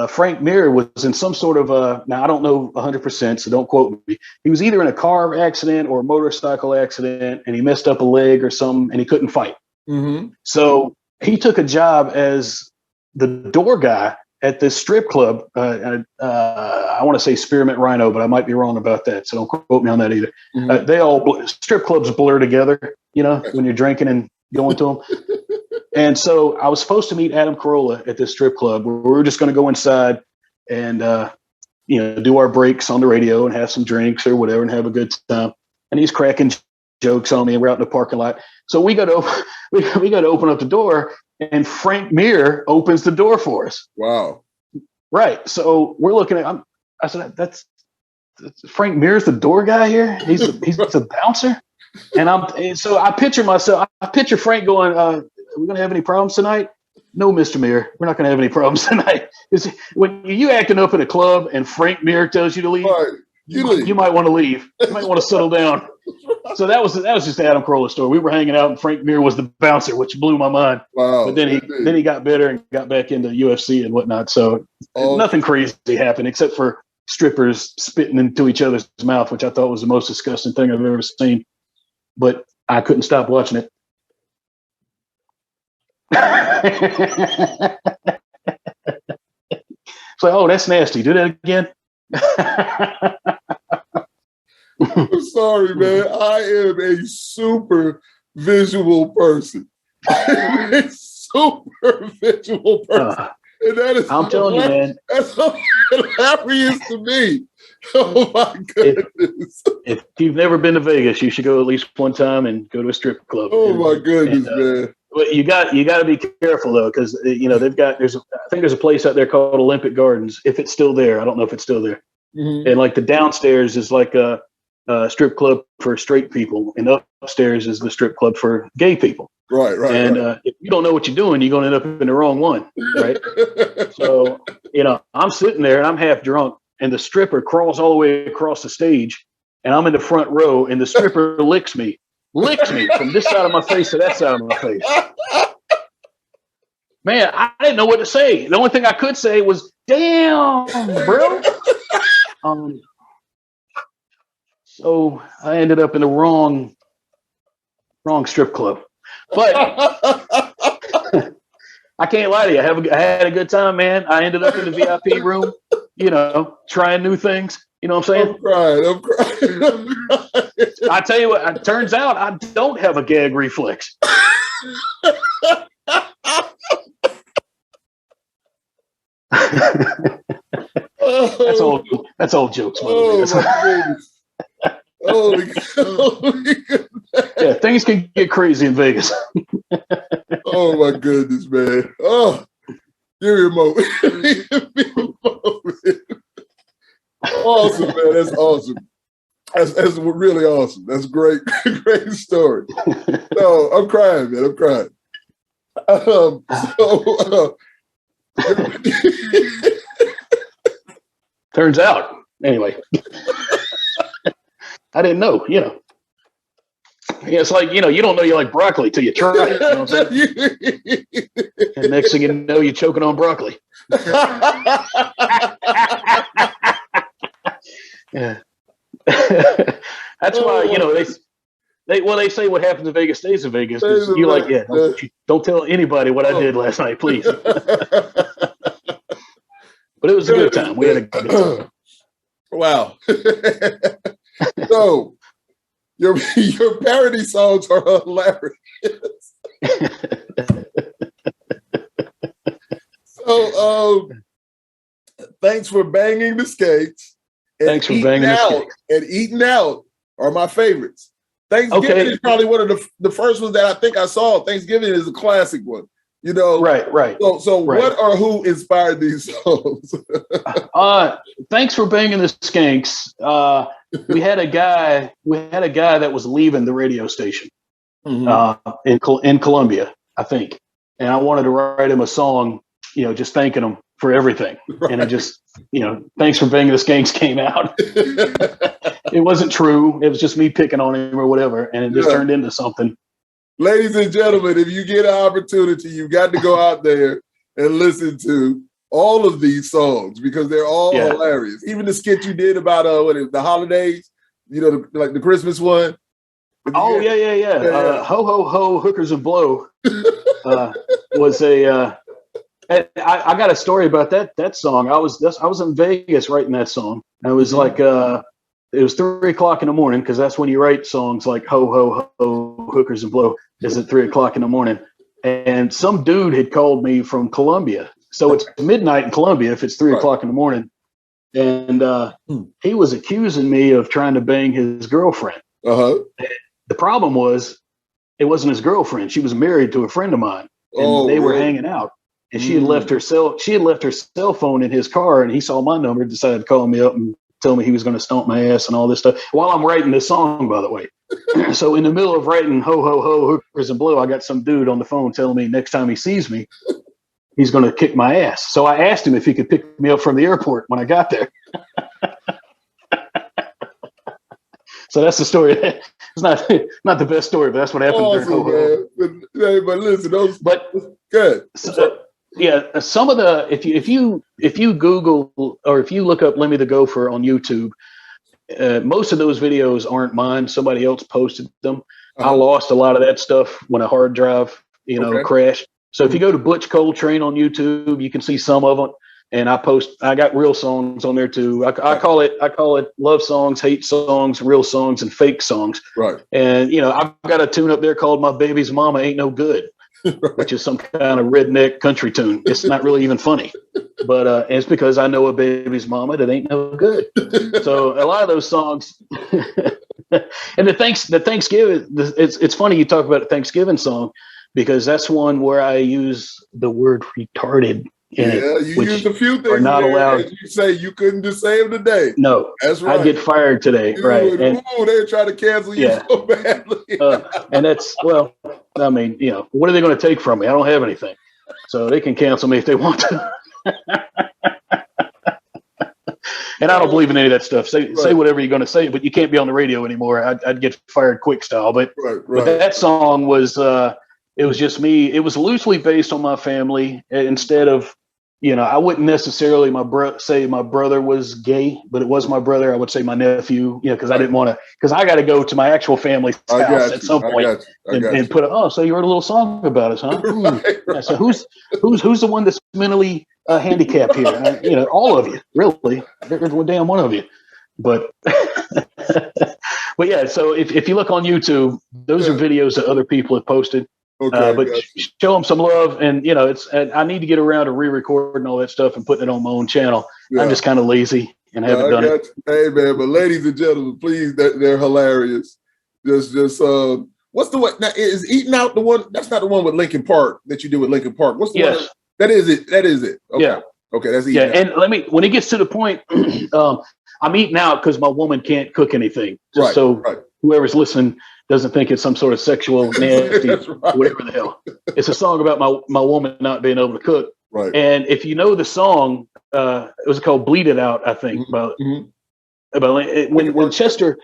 Frank Mir was in some sort of now I don't know 100%, so don't quote me. He was either in a car accident or a motorcycle accident, and he messed up a leg or something, and he couldn't fight. Mm-hmm. So he took a job as the door guy at this strip club. I want to say Spearmint Rhino, but I might be wrong about that, so don't quote me on that either. Mm-hmm. They all strip clubs blur together, when you're drinking and going to them. And so I was supposed to meet Adam Carolla at this strip club where we were just going to go inside and, do our breaks on the radio and have some drinks or whatever and have a good time. And he's cracking jokes on me, and we're out in the parking lot. So we got to open up the door, and Frank Mir opens the door for us. Wow. Right. So we're looking at, I said, that's Frank Mir's the door guy here. He's a bouncer. And so I picture Frank going, are we going to have any problems tonight? No, Mr. Mir, we're not going to have any problems tonight. When you acting up at a club and Frank Mir tells you to leave, you might want to leave. You might want to settle down. So that was just the Adam Carolla story. We were hanging out, and Frank Mir was the bouncer, which blew my mind. Wow! But then he got better and got back into UFC and whatnot. So nothing crazy happened except for strippers spitting into each other's mouth, which I thought was the most disgusting thing I've ever seen. But I couldn't stop watching it. It's like, oh, that's nasty. Do that again. I'm sorry, man. I am a super visual person. I'm a super visual person. And that is I'm telling you, man. That's hilarious to me. Oh my goodness. If you've never been to Vegas, you should go at least one time and go to a strip club. Oh my goodness, man. But you got to be careful though, because I think there's a place out there called Olympic Gardens. If it's still there, I don't know if it's still there. Mm-hmm. And like the downstairs is like a strip club for straight people, and upstairs is the strip club for gay people. Right. And if you don't know what you're doing, you're going to end up in the wrong one, right? So I'm sitting there and I'm half drunk, and the stripper crawls all the way across the stage, and I'm in the front row, and the stripper licks me from this side of my face to that side of my face. Man, I didn't know what to say. The only thing I could say was, "Damn, bro." So I ended up in the wrong strip club, but I can't lie to you. I had a good time, man. I ended up in the VIP room, trying new things. You know what I'm saying? I'm crying. I tell you what, it turns out I don't have a gag reflex. That's old jokes. Oh my goodness. Holy goodness. Yeah, things can get crazy in Vegas. Oh my goodness, man. Oh, give me a moment. Awesome, man. That's awesome. That's really awesome. That's great. Great story. No, I'm crying, man. I'm crying. Turns out, anyway. I didn't know, Yeah, it's like, you don't know you like broccoli till you try it. You know what I'm saying? And next thing you know, you're choking on broccoli. Yeah. That's why, they say what happens in Vegas stays in Vegas. Because you like, don't tell anybody what I did last night, please. But it was a good time. We had a good time. Wow. So your parody songs are hilarious. So thanks for banging the skates. Thanks for banging the skates. And Eating Out are my favorites. Thanksgiving is probably one of the first ones that I think I saw. Thanksgiving is a classic one. Right. So what or who inspired these songs? Thanks for banging the skanks. We had a guy that was leaving the radio station in Columbia, I think, and I wanted to write him a song, just thanking him for everything. Right. And it just, thanks for banging the skanks came out. It wasn't true. It was just me picking on him or whatever, and it just turned into something. Ladies and gentlemen, if you get an opportunity, you got to go out there and listen to all of these songs because they're all hilarious. Even the skit you did about the holidays, like the Christmas one. Oh yeah. Ho ho ho, hookers and blow was a. I got a story about that song. I was in Vegas writing that song. I was like. It was 3:00 in the morning because that's when you write songs like "Ho Ho Ho, Hookers and Blow" is at 3:00 in the morning. And some dude had called me from Columbia, so it's midnight in Columbia if it's 3:00 in the morning. And he was accusing me of trying to bang his girlfriend. The problem was, it wasn't his girlfriend. She was married to a friend of mine, and they were hanging out. And she had left her cell phone in his car, and he saw my number, decided to call me up and tell me he was going to stomp my ass and all this stuff while I'm writing this song, by the way. So in the middle of writing "Ho Ho Ho, Hookers and Blow," I got some dude on the phone telling me next time he sees me, he's going to kick my ass. So I asked him if he could pick me up from the airport when I got there. So that's the story. It's not the best story, but that's what happened. Awesome, during Ho Ho Ho. But listen, good. So, yeah, some of the if you Google or if you look up Lemmy the Gopher on YouTube, most of those videos aren't mine. Somebody else posted them. I lost a lot of that stuff when a hard drive, crashed. So if you go to Butch Coltrane on YouTube, you can see some of them. And I got real songs on there too. I call it love songs, hate songs, real songs, and fake songs. Right. And I've got a tune up there called "My Baby's Mama Ain't No Good." Right. Which is some kind of redneck country tune. It's not really even funny, but it's because I know a baby's mama that ain't no good. So a lot of those songs, and the Thanksgiving, it's funny you talk about a Thanksgiving song because that's one where I use the word retarded in it. You used a few things are not allowed. You say you couldn't just say them today. No, that's right. I'd get fired today, right? They're trying to cancel you so badly. And that's I mean, what are they going to take from me? I don't have anything, so they can cancel me if they want to. And I don't believe in any of that stuff. Say whatever you're going to say, but you can't be on the radio anymore. I'd get fired quick style. But that song was. It was just me. It was loosely based on my family. Instead of, I wouldn't necessarily say my brother was gay, but it was my brother. I would say my nephew, because I didn't want to, because I got to go to my actual family's house at some point and put so you wrote a little song about us, huh? Yeah, so who's the one that's mentally handicapped here? All of you, really. Every damn one of you. But but yeah, so if you look on YouTube, those are videos that other people have posted. Okay, but show them some love, and I need to get around to re-recording all that stuff and putting it on my own channel. Yeah. I'm just kind of lazy and haven't done it. Hey man, but ladies and gentlemen, please, they're hilarious. Just what's the one? Now, is Eating Out the one? That's not the one with Linkin Park that you did with Linkin Park. What's the one? That is it. Okay. Yeah. Okay, that's Eating Out. And when it gets to the point, I'm eating out because my woman can't cook anything. Whoever's listening doesn't think it's some sort of sexual nasty, whatever the hell. It's a song about my woman not being able to cook. Right. And if you know the song, it was called "Bleed It Out," I think. About when Chester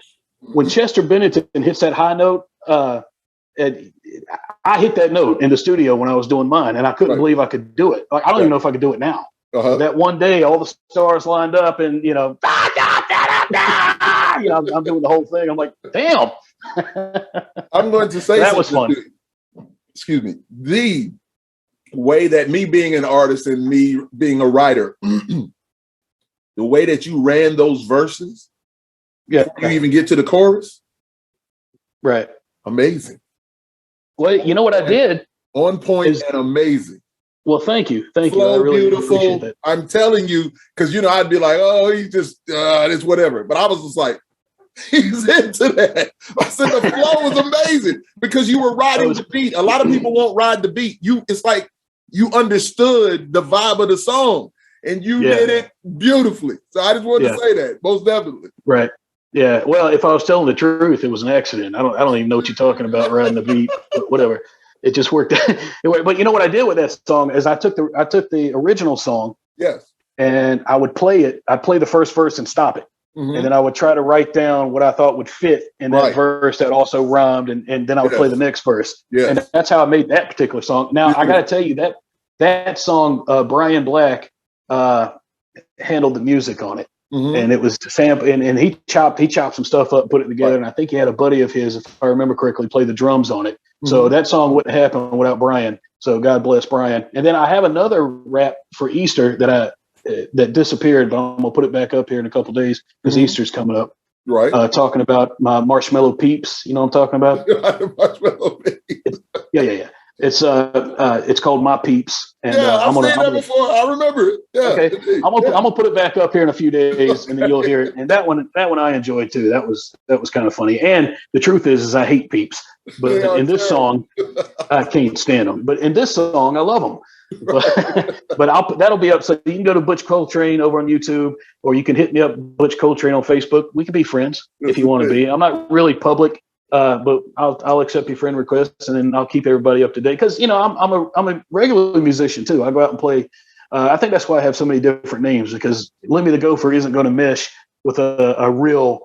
Bennington hits that high note, and I hit that note in the studio when I was doing mine, and I couldn't believe I could do it. Like, I don't even know if I could do it now. That one day, all the stars lined up, and I'm doing the whole thing. I'm like, damn. I'm going to say that was fun. Excuse me. The way that me being an artist and me being a writer, the way that you ran those verses, you even get to the chorus, right? Amazing. Well, you know what I did? On point and amazing. Well, thank you. I really appreciate that. I'm telling you, because I'd be like, oh, he's just it's whatever. But I was just like, he's into that. I said the flow was amazing because you were riding the beat. A lot of people won't ride the beat. It's like you understood the vibe of the song and you did it beautifully. So I just wanted to say that, most definitely. Right. Yeah. Well, if I was telling the truth, it was an accident. I don't even know what you're talking about riding the beat, but whatever. It just worked. But you know what I did with that song is I took the original song. Yes. And I would play it. I'd play the first verse and stop it. Mm-hmm. And then I would try to write down what I thought would fit in that verse that also rhymed. And then I would play the next verse. Yes. And that's how I made that particular song. Now, I got to tell you that song, Brian Black handled the music on it. Mm-hmm. And it was sample, and he chopped some stuff up, put it together. And I think he had a buddy of his, if I remember correctly, play the drums on it. Mm-hmm. So that song wouldn't happen without Brian. So God bless Brian. And then I have another rap for Easter that disappeared, but I'm gonna put it back up here in a couple of days because Easter's coming up. Right. Talking about my marshmallow peeps. You know what I'm talking about? Marshmallow peeps. Yeah. It's called My Peeps. And I've seen that before. I remember it. Yeah. Okay. I'm gonna put it back up here in a few days, and then you'll hear it. And that one I enjoyed too. That was kind of funny. And the truth is I hate Peeps, but in this song, I can't stand them. But in this song, I love them. But that'll be up. So you can go to Butch Coltrane over on YouTube, or you can hit me up, Butch Coltrane on Facebook. We can be friends if you want to be. I'm not really public. But I'll accept your friend requests, and then I'll keep everybody up to date because I'm a regular musician too. I go out and play. I think that's why I have so many different names because Lemmy the Gopher isn't going to mesh with a real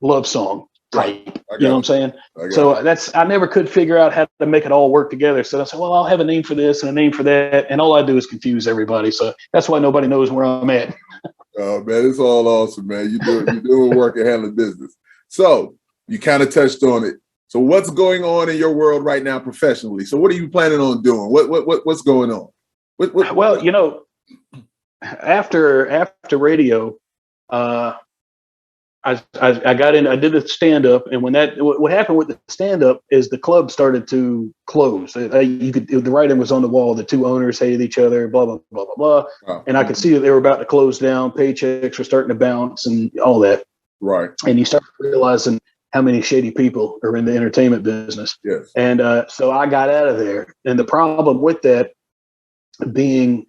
love song type. You know what I'm saying? So I never could figure out how to make it all work together. So I said, well, I'll have a name for this and a name for that, and all I do is confuse everybody. So that's why nobody knows where I'm at. Oh man, it's all awesome, man. You're doing work and handling business. So. You kind of touched on it. So what's going on in your world right now professionally? So what are you planning on doing? What's going on? Well, after radio, I got in. I did a stand up, and what happened with the stand up is the club started to close. The writing was on the wall. The two owners hated each other. Blah blah blah blah blah. Wow. And I could see that they were about to close down. Paychecks were starting to bounce, and all that. Right. And you start realizing how many shady people are in the entertainment business. Yes. And so I got out of there. And the problem with that being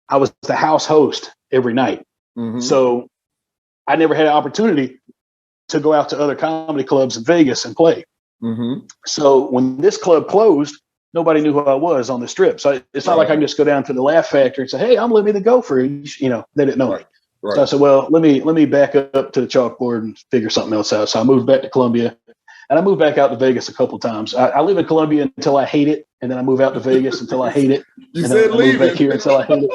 I was the house host every night. Mm-hmm. So I never had an opportunity to go out to other comedy clubs in Vegas and play. Mm-hmm. So when this club closed, nobody knew who I was on the strip. So it's not like I can just go down to the Laugh Factory and say, hey, I'm Lemmy the Gopher. And, they didn't know me. Right. So I said, well, let me back up to the chalkboard and figure something else out. So I moved back to Columbia, and I moved back out to Vegas a couple of times. I live in Columbia until I hate it, and then I move out to Vegas until I hate it. You said I move back here until I hate it.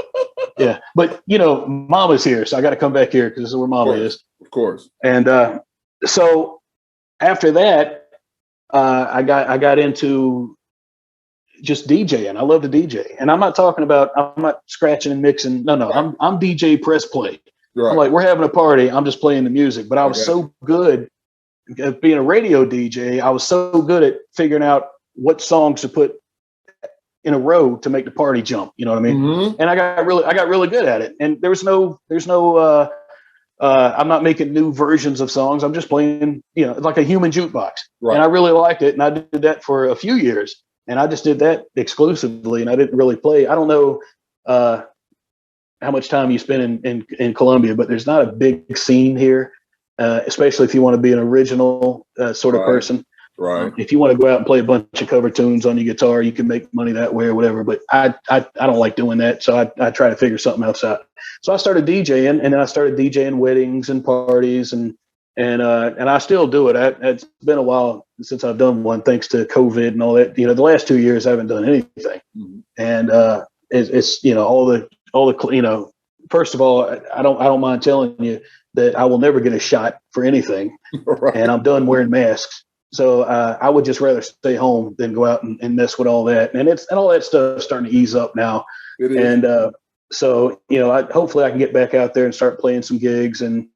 Yeah, but Mama's here, so I got to come back here because this is where Mama is. Of course. And so after that, I got into just DJing. I love to DJ, and I'm not scratching and mixing. No, right. I'm DJ press play. Right. I'm like, we're having a party. I'm just playing the music. But I was so good at being a radio DJ. I was so good at figuring out what songs to put in a row to make the party jump. You know what I mean? Mm-hmm. And I got really good at it. And there's no I'm not making new versions of songs. I'm just playing, like a human jukebox. Right. And I really liked it. And I did that for a few years. And I just did that exclusively. And I didn't really play. I don't know how much time you spend in Columbia, but there's not a big scene here, especially if you want to be an original sort of person. Right. If you want to go out and play a bunch of cover tunes on your guitar, you can make money that way or whatever. But I don't like doing that. So I try to figure something else out. So I started DJing, and then I started DJing weddings and parties and and I still do it. It's been a while since I've done one, thanks to COVID and all that. The last 2 years I haven't done anything, and it's all the First of all, I don't mind telling you that I will never get a shot for anything, Right. and I'm done wearing masks. So I would just rather stay home than go out and mess with all that. And all that stuff's starting to ease up now. It is. And so hopefully I can get back out there and start playing some gigs. And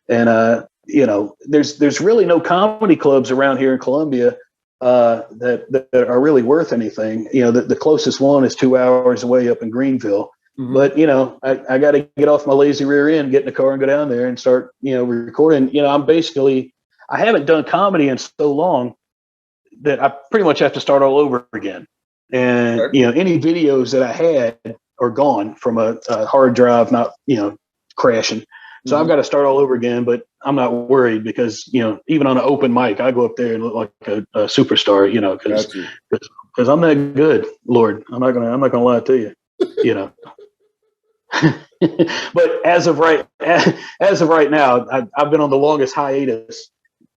there's really no comedy clubs around here in Columbia that are really worth anything. The closest one is 2 hours away up in Greenville. Mm-hmm. But I got to get off my lazy rear end, get in the car, and go down there and start recording. I haven't done comedy in so long that I pretty much have to start all over again. And, any videos that I had are gone from a hard drive, not, crashing. So I've got to start all over again, but I'm not worried because, even on an open mic, I go up there and look like a superstar, because I'm that good, Lord. I'm not gonna lie to you, But as of right now, I've been on the longest hiatus.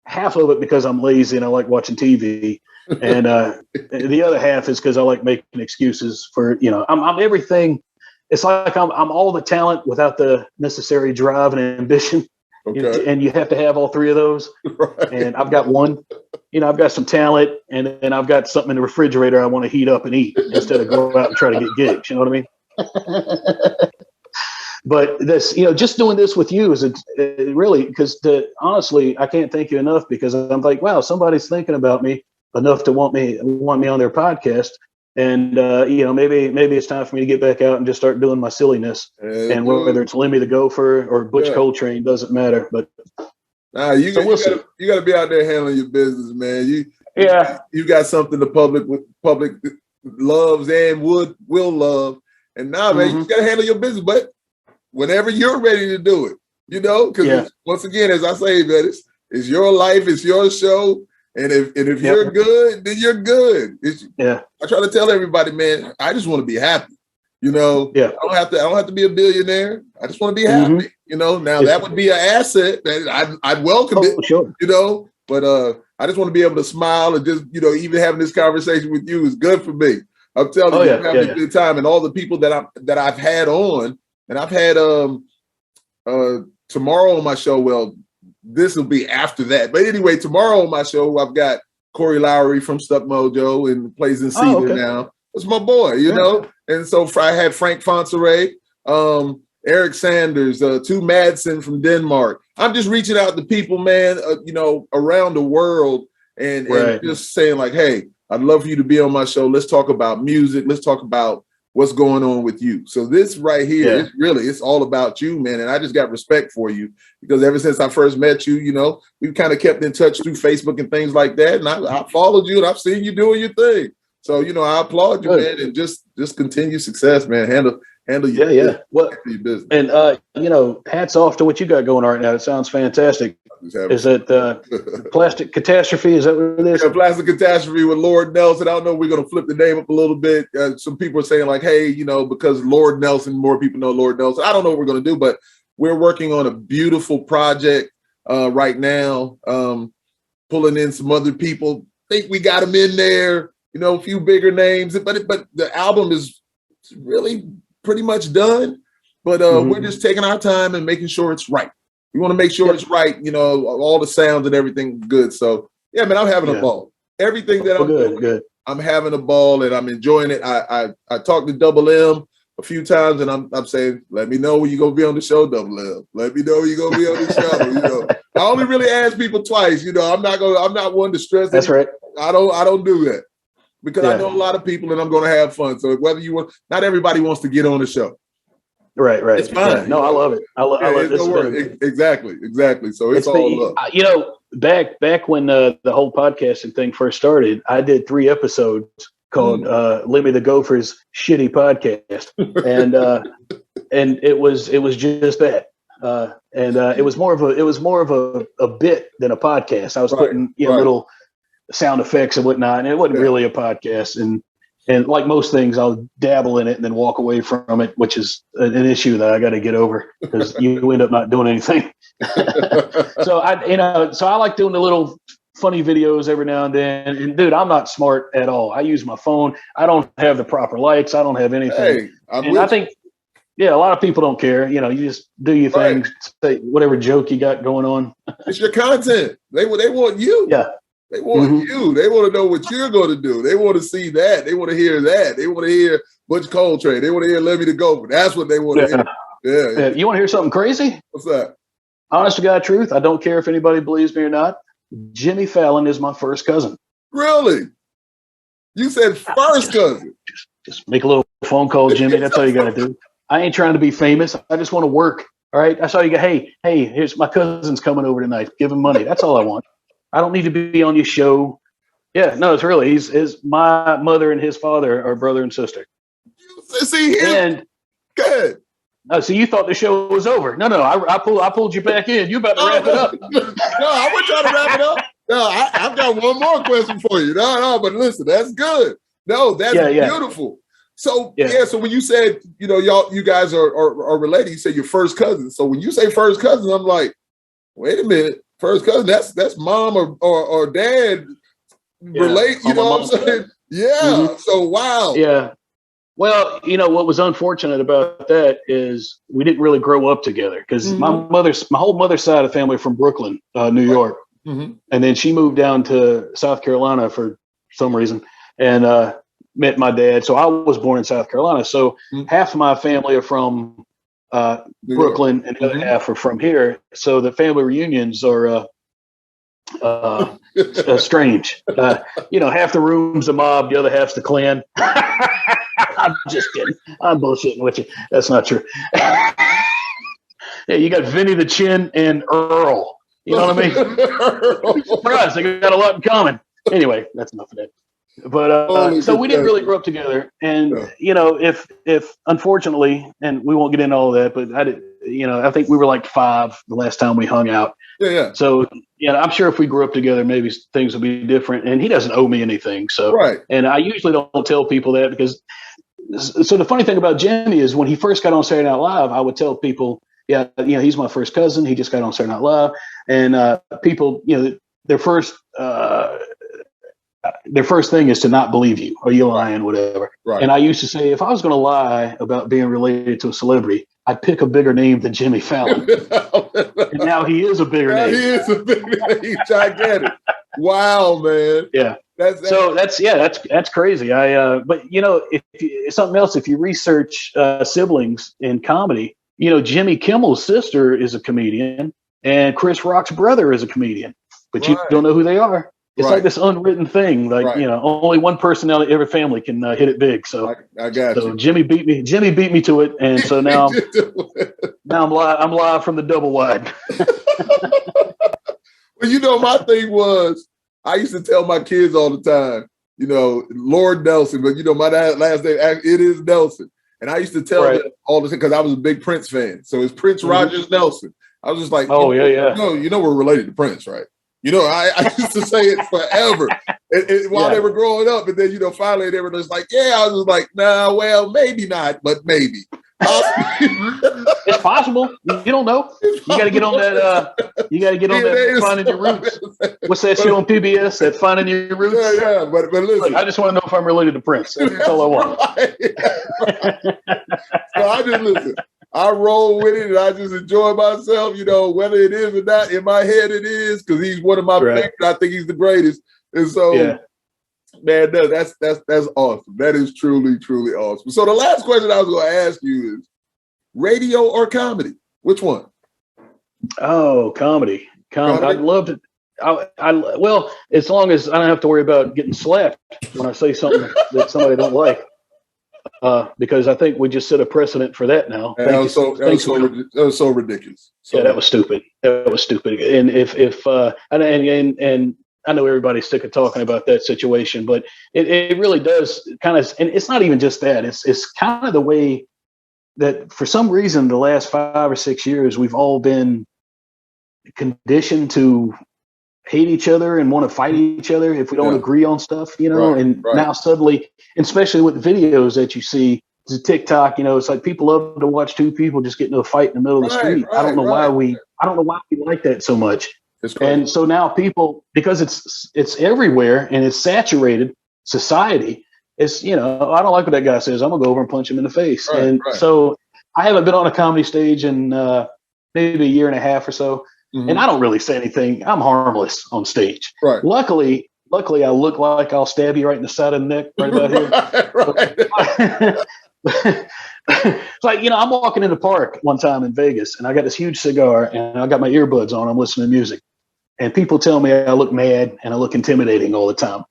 Half of it because I'm lazy and I like watching TV, and the other half is because I like making excuses for I'm everything. It's like I'm all the talent without the necessary drive and ambition. Okay. And you have to have all three of those. Right. And I've got one. I've got some talent, and then I've got something in the refrigerator I want to heat up and eat instead of go out and try to get gigs. You know what I mean? But this, just doing this with you is really, because honestly, I can't thank you enough, because I'm like, wow, somebody's thinking about me enough to want me on their podcast. And, maybe it's time for me to get back out and just start doing my silliness. And whether it's Lemmy the Gopher or Butch Coltrane, doesn't matter. But you got to be out there handling your business, man. You got something the public loves and will love. And now, man, you got to handle your business, but whenever you're ready to do it, because once again, as I say, man, it's your life, it's your show, and if you're good, then you're good. I try to tell everybody, man, I just want to be happy. I don't have to be a billionaire. I just want to be happy. Now that would be an asset that I'd welcome it. Sure. But I just want to be able to smile and just even having this conversation with you is good for me. I'm telling you, I'm having a good time, and all the people that I've had on. And I've had tomorrow on my show. Well, this will be after that. But anyway, tomorrow on my show, I've got Corey Lowry from Stuck Mojo and plays in Cedar now. That's my boy, And so I had Frank Fonseray, Eric Sanders, Tu Madsen from Denmark. I'm just reaching out to people, man, around the world and just saying like, hey, I'd love for you to be on my show. Let's talk about music. Let's talk about what's going on with you. So this right here, it's all about you, man. And I just got respect for you because ever since I first met you, we've kind of kept in touch through Facebook and things like that. And I followed you and I've seen you doing your thing. So, I applaud you, man, and just continue success, man. Handle your business. And, hats off to what you got going on right now. It sounds fantastic. Is it Plastic Catastrophe? Is that what it is? Yeah, Plastic Catastrophe with Lord Nelson. I don't know if we're going to flip the name up a little bit. Some people are saying like, hey, because Lord Nelson, more people know Lord Nelson. I don't know what we're going to do, but we're working on a beautiful project right now, pulling in some other people. Think we got them in there, a few bigger names, but the album is really pretty much done. But we're just taking our time and making sure it's right. We want to make sure it's right, all the sounds and everything good. So, yeah, man, I'm having a ball. Everything that I'm doing, I'm having a ball and I'm enjoying it. I talked to Double M a few times and I'm saying, let me know when you're going to be on the show, Double M. Let me know when you're going to be on the show. I only really ask people twice. I'm not one to stress. That's right. I don't do that because I know a lot of people and I'm going to have fun. So whether not everybody wants to get on the show. Right. It's fine. Yeah. No, I love it. I love it. Exactly. So it's all love. Back when the whole podcasting thing first started, I did 3 episodes called Lemmy the Gopher's Shitty Podcast, and it was just that. It was more of a bit than a podcast. I was putting little sound effects and whatnot, and it wasn't really a podcast. And And like most things, I'll dabble in it and then walk away from it, which is an issue that I got to get over because you end up not doing anything. So I like doing the little funny videos every now and then. And dude, I'm not smart at all. I use my phone. I don't have the proper lights. I don't have anything. Hey, I think, a lot of people don't care. You just do your thing, say whatever joke you got going on. It's your content. They want you. Yeah. They want you. They want to know what you're going to do. They want to see that. They want to hear that. They want to hear Butch Coltrane. They want to hear Lemmy the Gopher. That's what they want to hear. Yeah. You want to hear something crazy? What's that? Honest to God truth, I don't care if anybody believes me or not. Jimmy Fallon is my first cousin. Really? You said first cousin? Just make a little phone call, Jimmy. That's all you got to do. I ain't trying to be famous. I just want to work. All right. That's all you go. Hey, here's my cousin's coming over tonight. Give him money. That's all I want. I don't need to be on your show. Yeah, no, it's really my mother and his father are brother and sister. See here. And good. So you thought the show was over? No, I pulled you back in. You about to wrap it up? No, I wasn't trying to wrap it up. No, I've got one more question for you. No, but listen, that's good. No, that's beautiful. So so when you said you guys are related, you say your first cousin. So when you say first cousin, I'm like, wait a minute. First cousin, that's mom or dad relate, you know what I'm saying? Yeah. Mm-hmm. So wow. Yeah. Well, what was unfortunate about that is we didn't really grow up together because my whole mother's side of the family from Brooklyn, New York. Mm-hmm. And then she moved down to South Carolina for some reason and met my dad. So I was born in South Carolina. So half of my family are from Brooklyn and the other half are from here. So the family reunions are strange. Half the room's the mob, the other half's the clan. I'm just kidding. I'm bullshitting with you. That's not true. You got Vinny the Chin and Earl. You know what I mean? Surprise, they got a lot in common. Anyway, that's enough of that. But so we didn't really grow up together, and if unfortunately, and we won't get into all of that, but I think we were like 5 the last time we hung out. Yeah. So I'm sure if we grew up together, maybe things would be different. And he doesn't owe me anything. So and I usually don't tell people that because. So the funny thing about Jimmy is when he first got on Saturday Night Live, I would tell people, he's my first cousin. He just got on Saturday Night Live, and people, their first thing is to not believe you. Are you lying? Whatever. Right. And I used to say, if I was going to lie about being related to a celebrity, I'd pick a bigger name than Jimmy Fallon. And now he is a bigger name. He is a bigger name. Gigantic. Wow, man. Yeah. That's crazy. But if something else, if you research siblings in comedy, Jimmy Kimmel's sister is a comedian and Chris Rock's brother is a comedian, but you don't know who they are. It's like this unwritten thing. Like, only one person out of every family can hit it big. So I got you. Jimmy beat me to it. And so now, I'm live from the double wide. Well, my thing was, I used to tell my kids all the time, Lord Nelson, but my last name, it is Nelson. And I used to tell them all the time because I was a big Prince fan. So it's Prince Rogers Nelson. I was just like, we're related to Prince, right? I used to say it forever while they were growing up. And then, finally they were just like, I was just like, nah, well, maybe not, but maybe. It's possible. You don't know. You got to get on that. You got to get on that Finding Your Roots. What's that show on PBS? That Finding Your Roots. Yeah. But listen, look, I just want to know if I'm related to Prince. That's all I want. So I just listen. I roll with it and I just enjoy myself. Whether it is or not, in my head it is because he's one of my favorites. I think he's the greatest. And so, man, that's awesome. That is truly, truly awesome. So the last question I was going to ask you is radio or comedy? Which one? Oh, comedy. I'd love to. Well, as long as I don't have to worry about getting slapped when I say something that somebody don't like. Because I think we just set a precedent for that now. That was so ridiculous. That was stupid. And if and I know everybody's sick of talking about that situation, but it really does kind of, and it's not even just that. It's kind of the way that for some reason the last 5 or 6 years we've all been conditioned to hate each other and want to fight each other if we don't agree on stuff, you know. Now suddenly, especially with the videos that you see, the TikTok, you know, it's like people love to watch two people just get into a fight in the middle of the street. I don't know why we like that so much. And so now people, because it's everywhere and it's saturated society, it's, you know, I don't like what that guy says, I'm gonna go over and punch him in the face. So I haven't been on a comedy stage in maybe a year and a half or so. And I don't really say anything. I'm harmless on stage. Luckily, I look like I'll stab you right in the side of the neck, right about here. It's like, you know, I'm walking in the park one time in Vegas, and I got this huge cigar, and I got my earbuds on. I'm listening to music, and people tell me I look mad and I look intimidating all the time.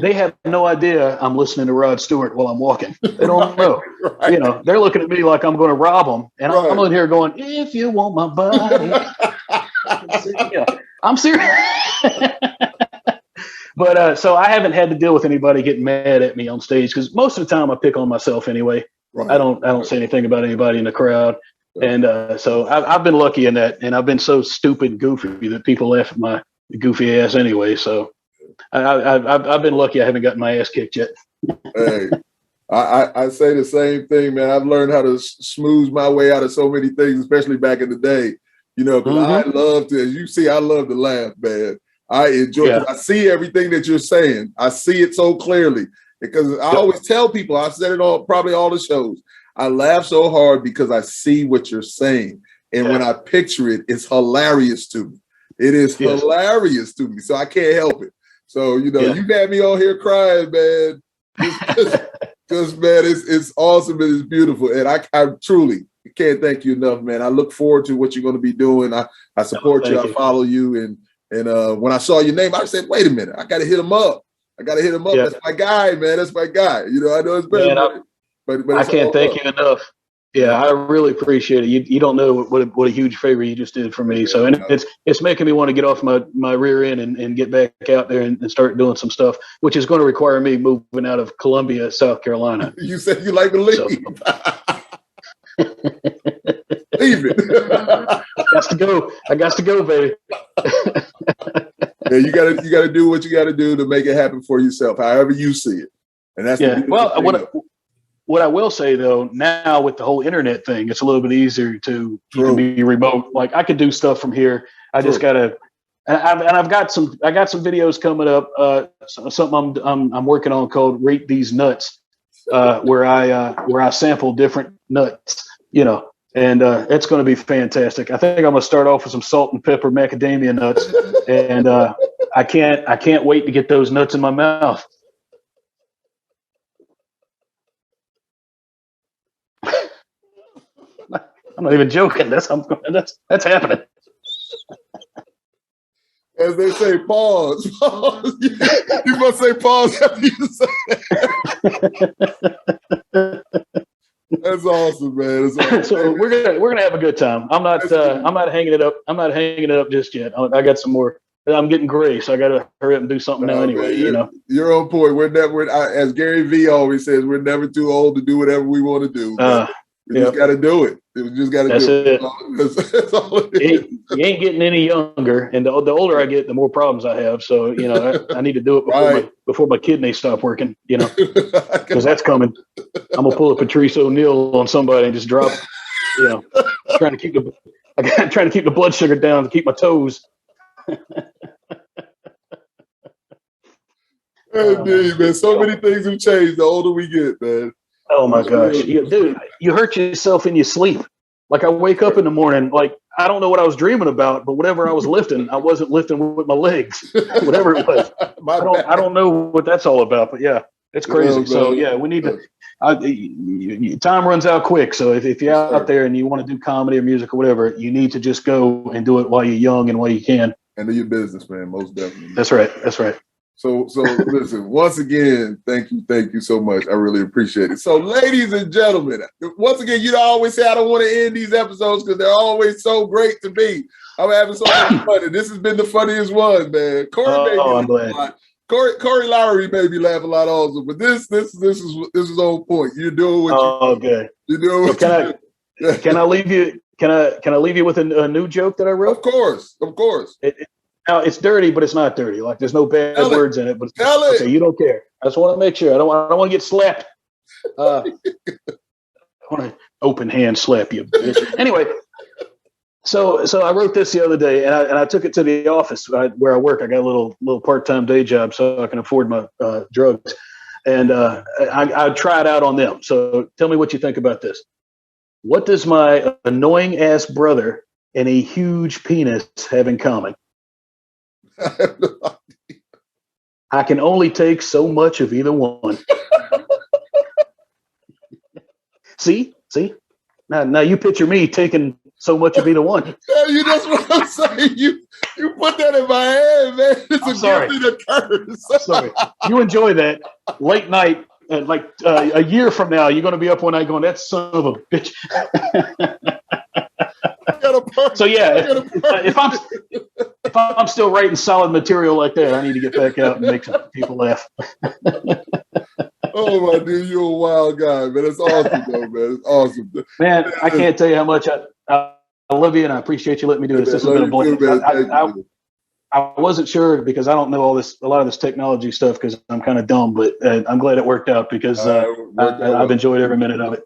They have no idea I'm listening to Rod Stewart while I'm walking. They don't know. You know, they're looking at me like I'm going to rob them, and I'm in here going, "If you want my body." Yeah, I'm serious. But so I haven't had to deal with anybody getting mad at me on stage, because most of the time I pick on myself anyway. I don't say anything about anybody in the crowd. And so I've been lucky in that, and I've been so stupid and goofy that people laugh at my goofy ass anyway. So I've been lucky. I haven't gotten my ass kicked yet. Hey, I say the same thing, man. I've learned how to smooth my way out of so many things, especially back in the day. You know, because I love to, as you see, I love to laugh, man. I enjoy it. I see everything that you're saying. I see it so clearly, because I always tell people, I've said it on probably all the shows, I laugh so hard because I see what you're saying. And when I picture it, it's hilarious to me. It is hilarious to me. So I can't help it. So, you know, you got me on here crying, man. Just man, it's awesome and it's beautiful. And I truly can't thank you enough, man. I look forward to what you're going to be doing. I support you. I follow you. And when I saw your name, I said, wait a minute, I got to hit him up. That's my guy, man. That's my guy. You know, I know it's better. But I can't thank you enough. Yeah, I really appreciate it. You don't know what a huge favor you just did for me. So, and it's making me want to get off my rear end and get back out there and start doing some stuff, which is going to require me moving out of Columbia, South Carolina. You said you like to leave. So. Leave it. I got to go, baby. Yeah, you gotta do what you gotta do to make it happen for yourself, however you see it. And that's what I will say though, now with the whole internet thing, it's a little bit easier to be remote. Like I could do stuff from here. I just gotta, I got some videos coming up. Something I'm working on called "Rate These Nuts," where I sample different nuts, you know, and it's going to be fantastic. I think I'm going to start off with some salt and pepper macadamia nuts, and I can't wait to get those nuts in my mouth. I'm not even joking. That's happening. As they say, pause. You must say pause after you say that. That's awesome, man. That's awesome. So we're gonna have a good time. I'm not hanging it up. I'm not hanging it up just yet. I got some more. I'm getting gray, so I got to hurry up and do something now anyway. Man, you know, you're on point. As Gary Vee always says, we're never too old to do whatever we want to do. We just got to do it. We just got to do it. That's all it is. You ain't getting any younger, and the older I get, the more problems I have. So you know, I need to do it before my kidneys stop working. You know, because that's coming. I'm gonna pull a Patrice O'Neal on somebody and just drop. You know, trying to keep the blood sugar down to keep my toes. Indeed, man. So many things have changed the older we get, man. Oh my gosh, dude! You hurt yourself in your sleep. Like I wake up in the morning, like I don't know what I was dreaming about, but whatever I was lifting, I wasn't lifting with my legs. Whatever it was, I don't know what that's all about. But yeah, it's crazy. No, so yeah, we need to. Time runs out quick. So if you're out there and you want to do comedy or music or whatever, you need to just go and do it while you're young and while you can. And do your business, man. Most definitely. That's right. That's right. So listen, once again, thank you so much. I really appreciate it. So ladies and gentlemen, once again, you always say I don't want to end these episodes because they're always so great to me. I'm having so much fun. This has been the funniest one, man. Corey Lowry made me laugh a lot also, but this is on point. You're doing what you're doing. Can I leave you? Can I leave you with a new joke that I wrote? Of course. Now it's dirty, but it's not dirty. Like there's no bad words in it. But okay, you don't care. I just want to make sure. I don't want to get slapped. I want to open hand slap you, bitch. Anyway, so I wrote this the other day, and I took it to the office where I work. I got a little part-time day job, so I can afford my drugs. And I try it out on them. So tell me what you think about this. What does my annoying ass brother and a huge penis have in common? I have no idea. I can only take so much of either one. See? Now you picture me taking so much of either one. Yeah, that's what I'm saying. You put that in my head, man. It's a gift and a curse. Sorry. You enjoy that late night, a year from now, you're going to be up one night going, that son of a bitch. So yeah, if I'm still writing solid material like that, I need to get back out and make some people laugh. Oh my dude, you're a wild guy, man. It's awesome, though, man. It's awesome, man. I can't tell you how much I love you, and I appreciate you letting me do this. This has been a blessing. I wasn't sure because I don't know a lot of this technology stuff because I'm kind of dumb, but I'm glad it worked out because I've enjoyed every minute of it.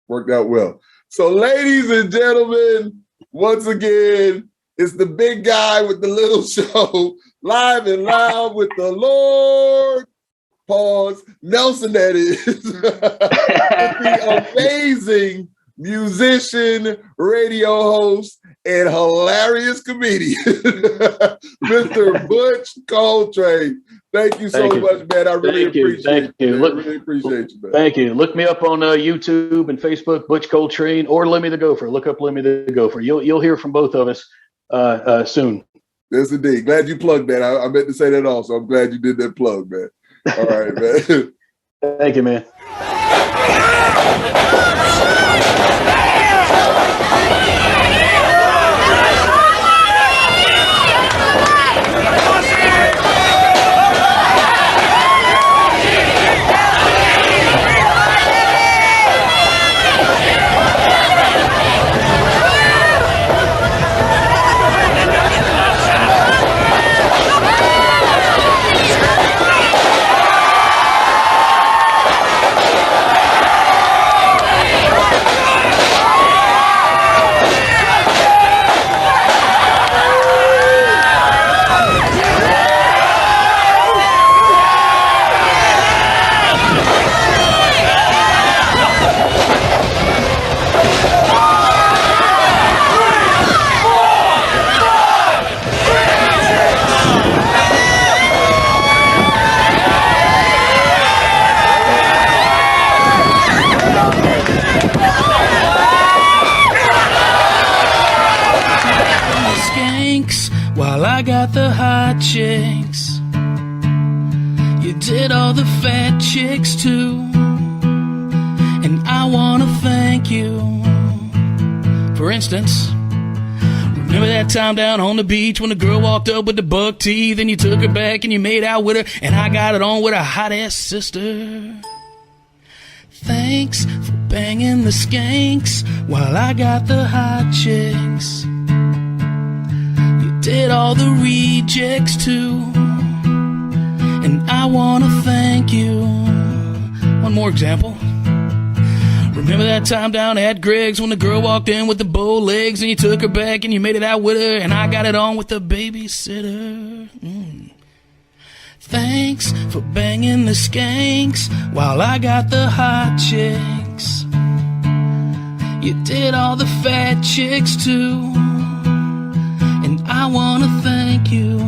Worked out well. So, ladies and gentlemen, once again, it's the big guy with the little show, live and loud with the Lord. Pause. Nelson, that is. The amazing musician, radio host, and hilarious comedian, Mr. Butch Coltrane. Thank you so much, man. I really appreciate you. Really appreciate you, man. Thank you. Look me up on YouTube and Facebook, Butch Coltrane, or Lemmy the Gopher. Look up Lemmy the Gopher. You'll hear from both of us soon. Yes, indeed. Glad you plugged that. I meant to say that also. I'm glad you did that plug, man. All right, man. Thank you, man. While I got the hot chicks, you did all the fat chicks too. And I wanna thank you. For instance, remember that time down on the beach when the girl walked up with the buck teeth and you took her back and you made out with her and I got it on with her hot ass sister. Thanks for banging the skanks while I got the hot chicks. Did all the rejects too, and I wanna thank you. One more example. Remember that time down at Greg's when the girl walked in with the bow legs and you took her back and you made it out with her and I got it on with the babysitter. Thanks for banging the skanks while I got the hot chicks. You did all the fat chicks too, and I wanna thank you.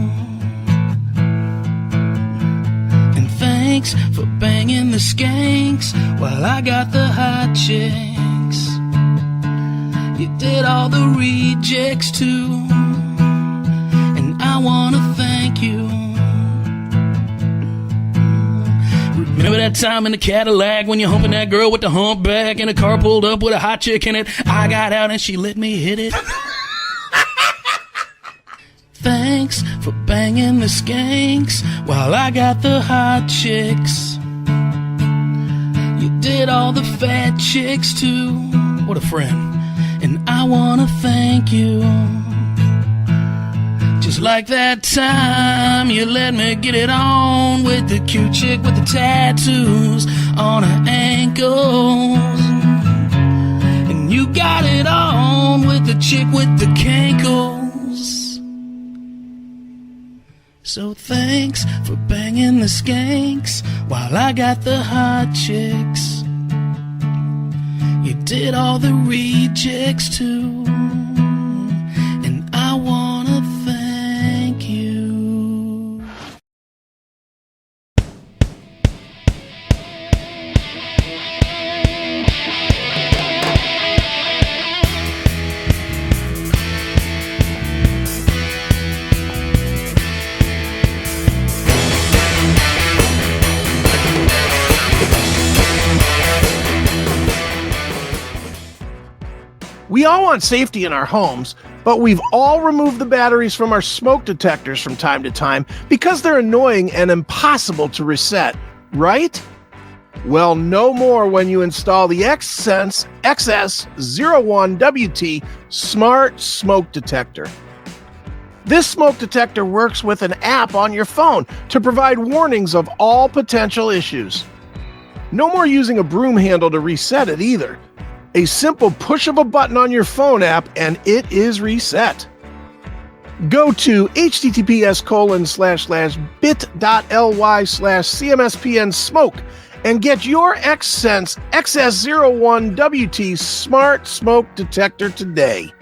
And thanks for banging the skanks while I got the hot chicks. You did all the rejects too, and I wanna thank you. Remember that time in the Cadillac when you're humping that girl with the humpback and the car pulled up with a hot chick in it? I got out and she let me hit it. Thanks for banging the skanks while I got the hot chicks. You did all the fat chicks too. What a friend. And I wanna thank you. Just Just like that time you let me get it on with the cute chick with the tattoos on her ankles. And you got it on with the chick with the cankles. So thanks for banging the skanks while I got the hot chicks. You did all the rejects too, and I wanna thank you. We all want safety in our homes, but we've all removed the batteries from our smoke detectors from time to time because they're annoying and impossible to reset, right? Well, no more when you install the Xsense XS01WT Smart Smoke Detector. This smoke detector works with an app on your phone to provide warnings of all potential issues. No more using a broom handle to reset it either. A simple push of a button on your phone app and it is reset. Go to https://bit.ly/CMSPN smoke and get your Xsense XS01WT Smart Smoke Detector today.